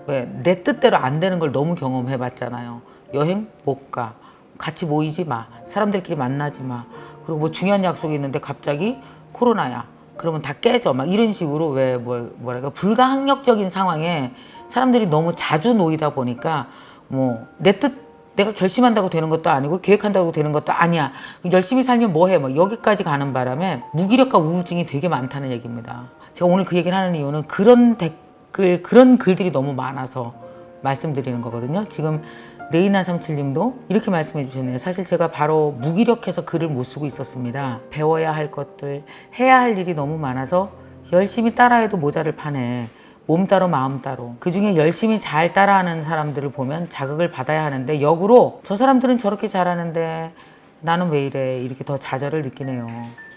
왜 내 뜻대로 안 되는 걸 너무 경험해 봤잖아요. 여행 못 가, 같이 모이지 마, 사람들끼리 만나지 마, 그리고 뭐 중요한 약속이 있는데 갑자기 코로나야. 그러면 다 깨져. 막 이런 식으로 왜 뭐랄까 불가항력적인 상황에 사람들이 너무 자주 놓이다 보니까 뭐 내 뜻 내가 결심한다고 되는 것도 아니고 계획한다고 되는 것도 아니야. 열심히 살면 뭐해? 뭐 여기까지 가는 바람에 무기력과 우울증이 되게 많다는 얘기입니다. 제가 오늘 그 얘기를 하는 이유는 그런 댓글, 그런 글들이 너무 많아서 말씀드리는 거거든요. 지금 레이나 37님도 이렇게 말씀해 주셨네요. 사실 제가 바로 무기력해서 글을 못 쓰고 있었습니다. 배워야 할 것들, 해야 할 일이 너무 많아서 열심히 따라해도 모자를 파네. 몸 따로 마음 따로. 그중에 열심히 잘 따라하는 사람들을 보면 자극을 받아야 하는데 역으로 저 사람들은 저렇게 잘하는데 나는 왜 이래, 이렇게 더 좌절을 느끼네요.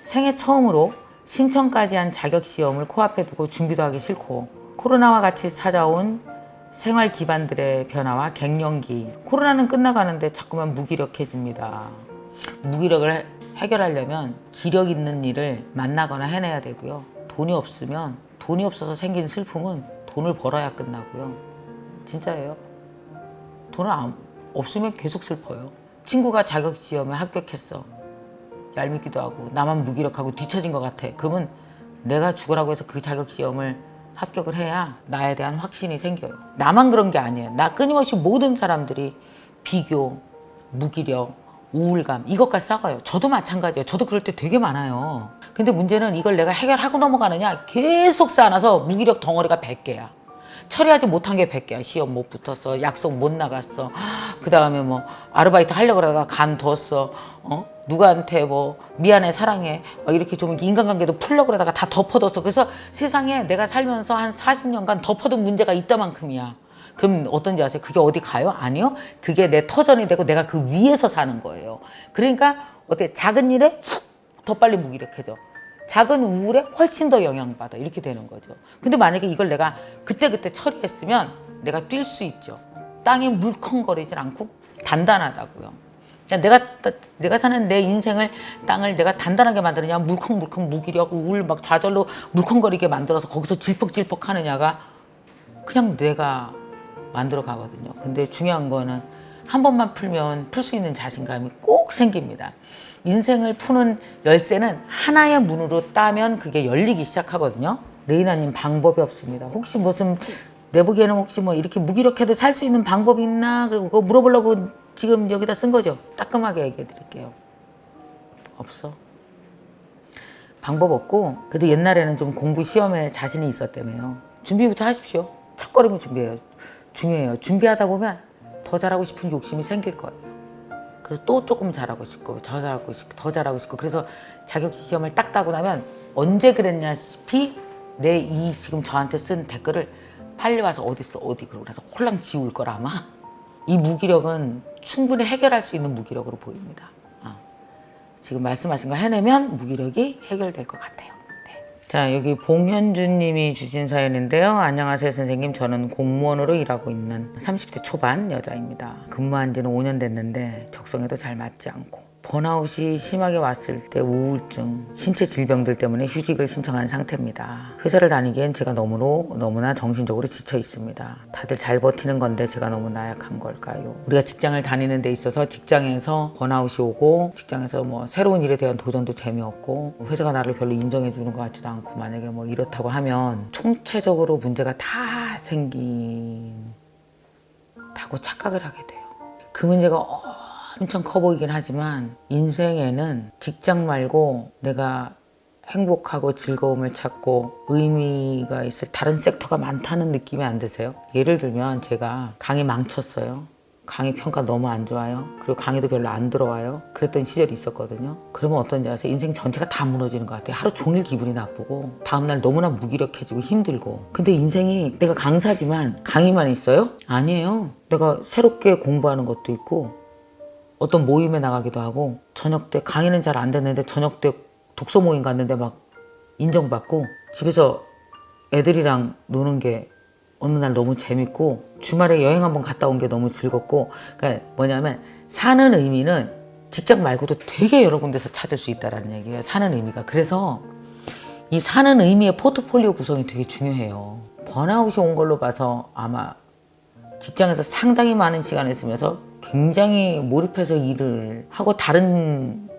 생애 처음으로 신청까지 한 자격시험을 코앞에 두고 준비도 하기 싫고 코로나와 같이 찾아온 생활 기반들의 변화와 갱년기. 코로나는 끝나가는데 자꾸만 무기력해집니다. 무기력을 해결하려면 기력 있는 일을 만나거나 해내야 되고요. 돈이 없어서 생긴 슬픔은 돈을 벌어야 끝나고요. 진짜예요. 돈을 없으면 계속 슬퍼요. 친구가 자격시험에 합격했어. 얄밉기도 하고 나만 무기력하고 뒤처진 것 같아. 그러면 내가 죽으라고 해서 그 자격시험을 합격을 해야 나에 대한 확신이 생겨요. 나만 그런 게 아니에요. 나 끊임없이 모든 사람들이 비교, 무기력, 우울감 이것과 싸워요. 저도 마찬가지예요. 저도 그럴 때 되게 많아요. 근데 문제는 이걸 내가 해결하고 넘어가느냐 계속 쌓아놔서 무기력 덩어리가 100개야. 처리하지 못한 게 100개야. 시험 못 붙었어. 약속 못 나갔어. 그 다음에 뭐 아르바이트 하려고 그러다가 간뒀어. 누구한테 뭐 미안해 사랑해 이렇게 좀 인간관계도 풀려고 그러다가 다 덮어뒀어. 그래서 세상에 내가 살면서 한 40년간 덮어둔 문제가 있다만큼이야. 그럼 어떤지 아세요? 그게 어디 가요? 아니요. 그게 내 터전이 되고 내가 그 위에서 사는 거예요. 그러니까 어때? 작은 일에 더 빨리 무기력해져. 작은 우울에 훨씬 더 영향받아. 이렇게 되는 거죠. 근데 만약에 이걸 내가 그때그때 처리했으면 내가 뛸 수 있죠. 땅이 물컹거리질 않고 단단하다고요. 내가 사는 내 인생을 땅을 내가 단단하게 만드느냐 물컹물컹 무기력 우울 막 좌절로 물컹거리게 만들어서 거기서 질퍽질퍽 하느냐가 그냥 내가 만들어 가거든요. 근데 중요한 거는 한 번만 풀면 풀 수 있는 자신감이 꼭 생깁니다. 인생을 푸는 열쇠는 하나의 문으로 따면 그게 열리기 시작하거든요. 레이나님 방법이 없습니다. 혹시 무슨 내보기에는 혹시 뭐 이렇게 무기력해도 살 수 있는 방법이 있나? 그리고 그거 물어보려고 지금 여기다 쓴 거죠. 따끔하게 얘기해 드릴게요. 없어. 방법 없고 그래도 옛날에는 좀 공부 시험에 자신이 있었다며요. 준비부터 하십시오. 첫걸음이 준비해요. 중요해요. 준비하다 보면 더 잘하고 싶은 욕심이 생길 거예요. 그래서 또 조금 잘하고 싶고 더 잘하고 싶고 더 잘하고 싶고 그래서 자격시험을 딱 따고 나면 언제 그랬냐시피 내 이 지금 저한테 쓴 댓글을 빨리 와서 어딨어 어디 그러고 나서 홀랑 지울 거라 아마. 이 무기력은 충분히 해결할 수 있는 무기력으로 보입니다. 지금 말씀하신 걸 해내면 무기력이 해결될 것 같아요. 자, 여기 봉현준 님이 주신 사연인데요. 안녕하세요 선생님. 저는 공무원으로 일하고 있는 30대 초반 여자입니다. 근무한 지는 5년 됐는데 적성에도 잘 맞지 않고 번아웃이 심하게 왔을 때 우울증, 신체 질병들 때문에 휴직을 신청한 상태입니다. 회사를 다니기엔 제가 너무나 정신적으로 지쳐 있습니다. 다들 잘 버티는 건데 제가 너무 나약한 걸까요? 우리가 직장을 다니는 데 있어서 직장에서 번아웃이 오고 직장에서 뭐 새로운 일에 대한 도전도 재미없고 회사가 나를 별로 인정해 주는 것 같지도 않고 만약에 뭐 이렇다고 하면 총체적으로 문제가 다 생긴다고 착각을 하게 돼요. 그 문제가 엄청 커 보이긴 하지만 인생에는 직장 말고 내가 행복하고 즐거움을 찾고 의미가 있을 다른 섹터가 많다는 느낌이 안 드세요? 예를 들면 제가 강의 망쳤어요. 강의 평가 너무 안 좋아요. 그리고 강의도 별로 안 들어와요. 그랬던 시절이 있었거든요. 그러면 어떤지 아세요? 인생 전체가 다 무너지는 것 같아요. 하루 종일 기분이 나쁘고 다음날 너무나 무기력해지고 힘들고. 근데 인생이 내가 강사지만 강의만 있어요? 아니에요. 내가 새롭게 공부하는 것도 있고 어떤 모임에 나가기도 하고 저녁 때 강의는 잘 안 됐는데 저녁 때 독서 모임 갔는데 막 인정받고 집에서 애들이랑 노는 게 어느 날 너무 재밌고 주말에 여행 한번 갔다 온 게 너무 즐겁고 그러니까 뭐냐면 사는 의미는 직장 말고도 되게 여러 군데서 찾을 수 있다는 얘기예요. 사는 의미가. 그래서 이 사는 의미의 포트폴리오 구성이 되게 중요해요. 번아웃이 온 걸로 봐서 아마 직장에서 상당히 많은 시간을 쓰면서 굉장히 몰입해서 일을 하고 다른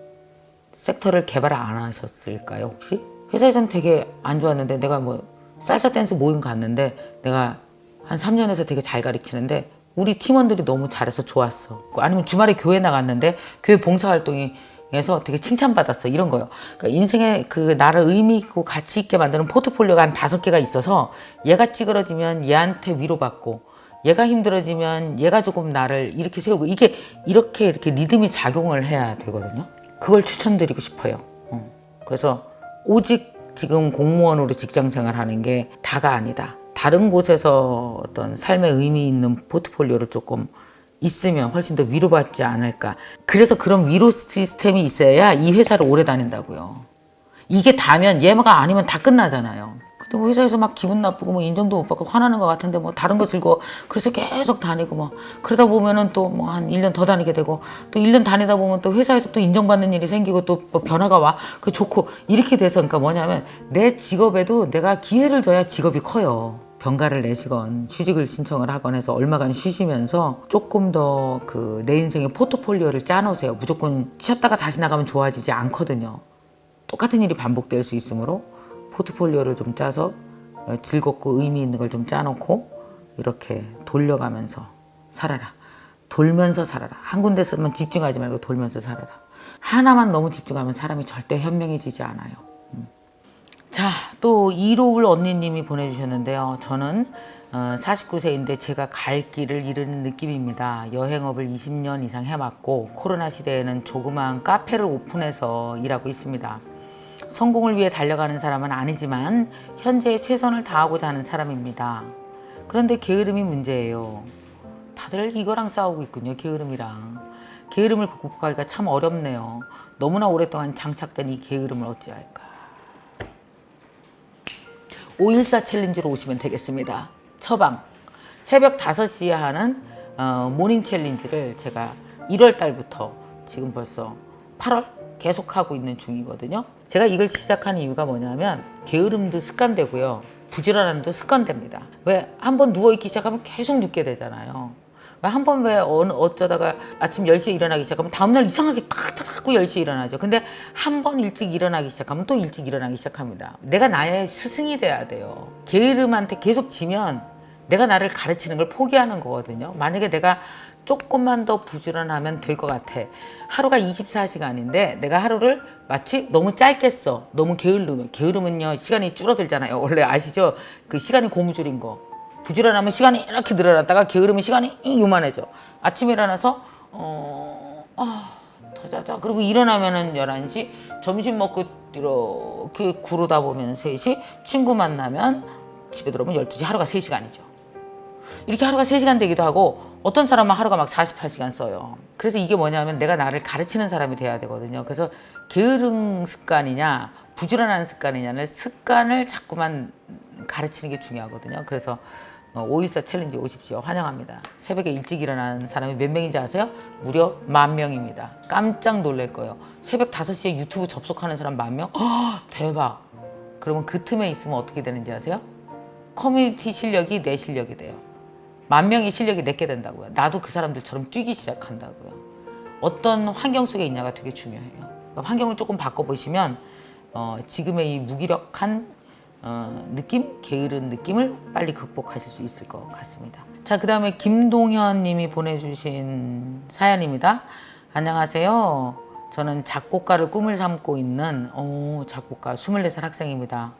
섹터를 개발 안 하셨을까요 혹시? 회사에서는 되게 안 좋았는데 내가 뭐 살사 댄스 모임 갔는데 내가 한 3년에서 되게 잘 가르치는데 우리 팀원들이 너무 잘해서 좋았어. 아니면 주말에 교회 나갔는데 교회 봉사활동에서 되게 칭찬받았어. 이런 거요. 그러니까 인생에 그 나를 의미 있고 가치 있게 만드는 포트폴리오가 한 5개가 있어서 얘가 찌그러지면 얘한테 위로받고 얘가 힘들어지면 얘가 조금 나를 이렇게 세우고 이게 이렇게 리듬이 작용을 해야 되거든요. 그걸 추천드리고 싶어요. 그래서 오직 지금 공무원으로 직장 생활하는 게 다가 아니다. 다른 곳에서 어떤 삶의 의미 있는 포트폴리오를 조금 있으면 훨씬 더 위로받지 않을까. 그래서 그런 위로 시스템이 있어야 이 회사를 오래 다닌다고요. 이게 다면 얘가 아니면 다 끝나잖아요. 근데 뭐 회사에서 막 기분 나쁘고 뭐 인정도 못 받고 화나는 것 같은데 뭐 다른 거 즐거워. 그래서 계속 다니고 뭐 그러다 보면은 또 뭐 한 1년 더 다니게 되고 또 1년 다니다 보면 또 회사에서 또 인정받는 일이 생기고 또 뭐 변화가 와. 그 좋고 이렇게 돼서 그러니까 뭐냐면 내 직업에도 내가 기회를 줘야 직업이 커요. 병가를 내시건 휴직을 신청을 하건 해서 얼마간 쉬시면서 조금 더 그 내 인생의 포트폴리오를 짜놓으세요. 무조건 쉬었다가 다시 나가면 좋아지지 않거든요. 똑같은 일이 반복될 수 있으므로 포트폴리오를 좀 짜서 즐겁고 의미 있는 걸 좀 짜놓고 이렇게 돌려가면서 살아라. 돌면서 살아라. 한 군데서만 집중하지 말고 돌면서 살아라. 하나만 너무 집중하면 사람이 절대 현명해지지 않아요. 자, 또 이로울 언니님이 보내주셨는데요. 저는 49세인데 제가 갈 길을 잃은 느낌입니다. 여행업을 20년 이상 해왔고 코로나 시대에는 조그마한 카페를 오픈해서 일하고 있습니다. 성공을 위해 달려가는 사람은 아니지만 현재의 최선을 다하고자 하는 사람입니다. 그런데 게으름이 문제예요. 다들 이거랑 싸우고 있군요. 게으름이랑. 게으름을 극복하기가 참 어렵네요. 너무나 오랫동안 장착된 이 게으름을 어찌할까. 514 챌린지로 오시면 되겠습니다. 처방. 새벽 5시에 하는 모닝 챌린지를 제가 1월 달부터 지금 벌써 8월 계속하고 있는 중이거든요. 제가 이걸 시작한 이유가 뭐냐면 게으름도 습관되고요. 부지런함도 습관됩니다. 왜? 한번 누워있기 시작하면 계속 눕게 되잖아요. 한번 왜 어쩌다가 아침 10시에 일어나기 시작하면 다음날 이상하게 자꾸 10시에 일어나죠. 근데 한 번 일찍 일어나기 시작하면 또 일찍 일어나기 시작합니다. 내가 나의 스승이 돼야 돼요. 게으름한테 계속 지면 내가 나를 가르치는 걸 포기하는 거거든요. 만약에 내가 조금만 더 부지런하면 될 것 같아. 하루가 24시간인데 내가 하루를 마치 너무 짧게 써. 너무 게으르면요 시간이 줄어들잖아요. 원래 아시죠? 그 시간이 고무줄인 거. 부지런하면 시간이 이렇게 늘어났다가 게으르면 시간이 요만해져. 아침에 일어나서 더 자자. 그리고 일어나면은 11시, 점심 먹고 이렇게 구르다 보면 3시, 친구 만나면 집에 들어오면 12시. 하루가 3시간이죠. 이렇게 하루가 3시간 되기도 하고 어떤 사람은 하루가 막 48시간 써요. 그래서 이게 뭐냐면 내가 나를 가르치는 사람이 돼야 되거든요. 그래서 게으름 습관이냐 부지런한 습관이냐는 습관을 자꾸만 가르치는 게 중요하거든요. 그래서 514 챌린지 오십시오. 환영합니다. 새벽에 일찍 일어나는 사람이 몇 명인지 아세요? 무려 10,000명입니다. 깜짝 놀랄 거예요. 새벽 5시에 유튜브 접속하는 사람 10,000명? 대박. 그러면 그 틈에 있으면 어떻게 되는지 아세요? 커뮤니티 실력이 내 실력이 돼요. 10,000명의 실력이 내게 된다고요. 나도 그 사람들처럼 뛰기 시작한다고요. 어떤 환경 속에 있냐가 되게 중요해요. 그러니까 환경을 조금 바꿔보시면 지금의 이 무기력한 느낌, 게으른 느낌을 빨리 극복하실 수 있을 것 같습니다. 자, 그 다음에 김동현 님이 보내주신 사연입니다. 안녕하세요. 저는 작곡가를 꿈을 삼고 있는 작곡가 24살 학생입니다.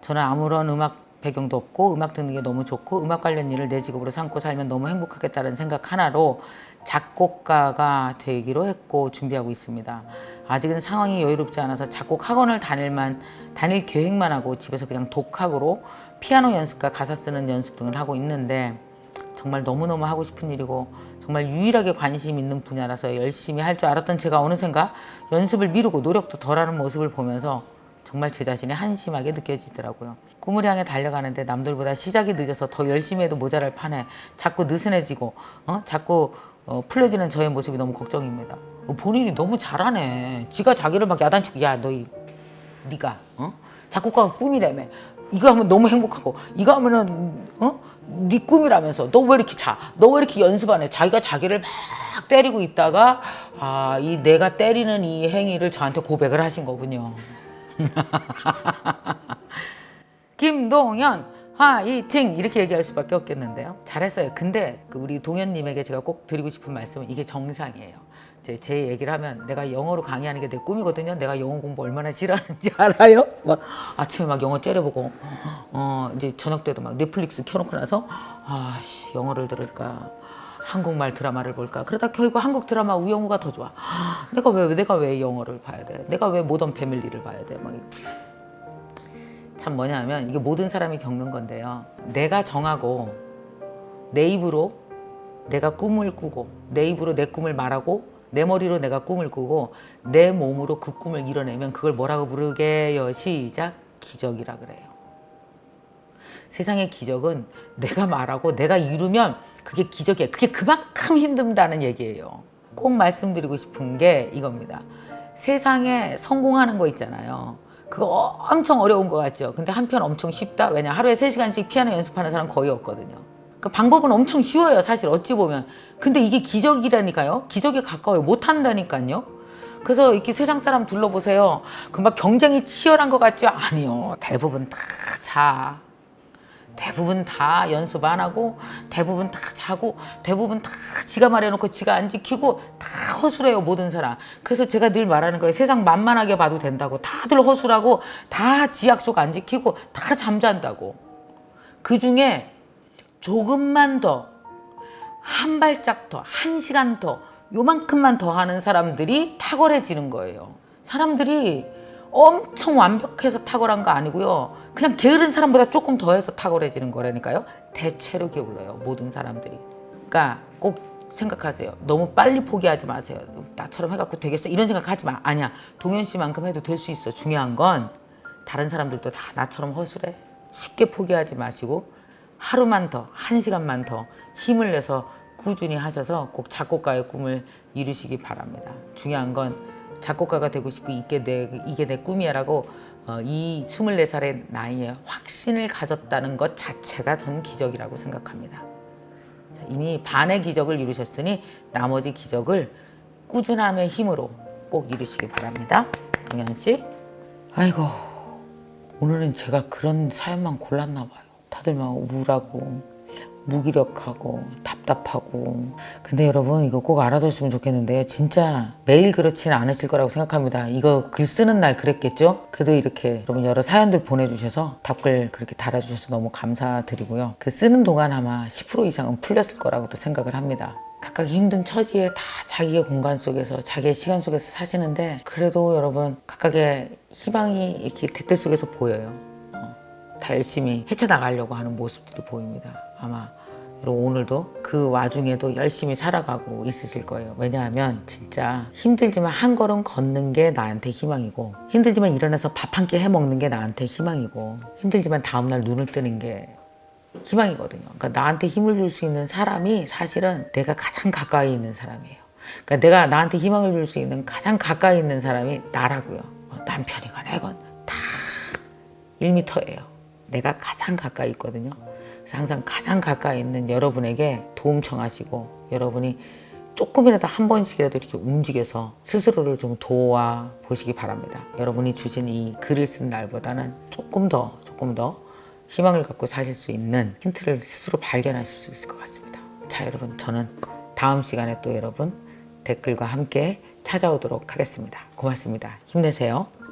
저는 아무런 음악 배경도 없고 음악 듣는 게 너무 좋고 음악 관련 일을 내 직업으로 삼고 살면 너무 행복하겠다는 생각 하나로 작곡가가 되기로 했고 준비하고 있습니다. 아직은 상황이 여유롭지 않아서 작곡 학원을 다닐 계획만 하고 집에서 그냥 독학으로 피아노 연습과 가사 쓰는 연습 등을 하고 있는데 정말 너무너무 하고 싶은 일이고 정말 유일하게 관심 있는 분야라서 열심히 할 줄 알았던 제가 어느샌가 연습을 미루고 노력도 덜하는 모습을 보면서 정말 제 자신이 한심하게 느껴지더라고요. 꿈을 향해 달려가는데 남들보다 시작이 늦어서 더 열심히 해도 모자랄 판에 자꾸 느슨해지고 자꾸 풀려지는 저의 모습이 너무 걱정입니다. 본인이 너무 잘하네. 지가 자기를 막 야단치고 야 네가 작곡가가 꿈이라며. 이거 하면 너무 행복하고 이거 하면은 네 꿈이라면서 너 왜 이렇게 너 왜 이렇게 연습 안 해? 자기가 자기를 막 때리고 있다가 이 내가 때리는 이 행위를 저한테 고백을 하신 거군요. 김동현 화이팅 이렇게 얘기할 수밖에 없겠는데요. 잘했어요. 근데 우리 동현님에게 제가 꼭 드리고 싶은 말씀은 이게 정상이에요. 제 얘기를 하면 내가 영어로 강의하는 게 내 꿈이거든요. 내가 영어 공부 얼마나 싫어하는지 알아요? 막 아침에 막 영어 째려보고 이제 저녁 때도 막 넷플릭스 켜놓고 나서 영어를 들을까 한국말 드라마를 볼까 그러다 결국 한국 드라마 우영우가 더 좋아. 내가 왜 영어를 봐야 돼? 내가 왜 모던 패밀리를 봐야 돼? 막 참 뭐냐면 이게 모든 사람이 겪는 건데요. 내가 정하고 내 입으로 내가 꿈을 꾸고 내 입으로 내 꿈을 말하고 내 머리로 내가 꿈을 꾸고 내 몸으로 그 꿈을 이뤄내면 그걸 뭐라고 부르게요? 시작! 기적이라 그래요. 세상의 기적은 내가 말하고 내가 이루면 그게 기적이에요. 그게 그만큼 힘든다는 얘기예요. 꼭 말씀드리고 싶은 게 이겁니다. 세상에 성공하는 거 있잖아요. 그거 엄청 어려운 거 같죠? 근데 한편 엄청 쉽다? 왜냐? 하루에 3시간씩 피아노 연습하는 사람 거의 없거든요. 그 방법은 엄청 쉬워요, 사실 어찌 보면. 근데 이게 기적이라니까요. 기적에 가까워요. 못한다니까요. 그래서 이렇게 세상 사람 둘러보세요. 그 막 경쟁이 치열한 것 같죠? 아니요. 대부분 다 연습 안 하고 대부분 다 자고 대부분 다 지가 말해놓고 지가 안 지키고 다 허술해요, 모든 사람. 그래서 제가 늘 말하는 거예요. 세상 만만하게 봐도 된다고. 다들 허술하고 다 지 약속 안 지키고 다 잠잔다고. 그중에 조금만 더, 한 발짝 더, 1시간 더, 요만큼만 더 하는 사람들이 탁월해지는 거예요. 사람들이 엄청 완벽해서 탁월한 거 아니고요. 그냥 게으른 사람보다 조금 더 해서 탁월해지는 거라니까요. 대체로 게을러요, 모든 사람들이. 그러니까 꼭 생각하세요. 너무 빨리 포기하지 마세요. 나처럼 해갖고 되겠어? 이런 생각하지 마. 아니야. 동현 씨만큼 해도 될 수 있어. 중요한 건 다른 사람들도 다 나처럼 허술해. 쉽게 포기하지 마시고 하루만 더, 1시간만 더 힘을 내서 꾸준히 하셔서 꼭 작곡가의 꿈을 이루시기 바랍니다. 중요한 건 작곡가가 되고 싶고 이게 내 꿈이야라고 이 24살의 나이에 확신을 가졌다는 것 자체가 전 기적이라고 생각합니다. 자, 이미 반의 기적을 이루셨으니 나머지 기적을 꾸준함의 힘으로 꼭 이루시기 바랍니다. 동현 씨. 아이고, 오늘은 제가 그런 사연만 골랐나 봐요. 다들 막 우울하고 무기력하고 답답하고. 근데 여러분 이거 꼭 알아두시면 좋겠는데요. 진짜 매일 그렇지는 않으실 거라고 생각합니다. 이거 글 쓰는 날 그랬겠죠? 그래도 이렇게 여러분 여러 사연들 보내주셔서 답글 그렇게 달아주셔서 너무 감사드리고요. 그 쓰는 동안 아마 10% 이상은 풀렸을 거라고도 생각을 합니다. 각각 힘든 처지에 다 자기의 공간 속에서 자기의 시간 속에서 사시는데 그래도 여러분 각각의 희망이 이렇게 댓글 속에서 보여요. 다 열심히 헤쳐나가려고 하는 모습들이 보입니다. 아마 여러분 오늘도 그 와중에도 열심히 살아가고 있으실 거예요. 왜냐하면 진짜 힘들지만 한 걸음 걷는 게 나한테 희망이고 힘들지만 일어나서 밥 한 끼 해먹는 게 나한테 희망이고 힘들지만 다음날 눈을 뜨는 게 희망이거든요. 그러니까 나한테 힘을 줄 수 있는 사람이 사실은 내가 가장 가까이 있는 사람이에요. 그러니까 내가 나한테 희망을 줄 수 있는 가장 가까이 있는 사람이 나라고요. 남편이건 애건 다 1m예요. 내가 가장 가까이 있거든요. 그래서 항상 가장 가까이 있는 여러분에게 도움 청하시고 여러분이 조금이라도 한 번씩이라도 이렇게 움직여서 스스로를 좀 도와 보시기 바랍니다. 여러분이 주신 이 글을 쓴 날보다는 조금 더 조금 더 희망을 갖고 사실 수 있는 힌트를 스스로 발견하실 수 있을 것 같습니다. 자, 여러분, 저는 다음 시간에 또 여러분 댓글과 함께 찾아오도록 하겠습니다. 고맙습니다. 힘내세요.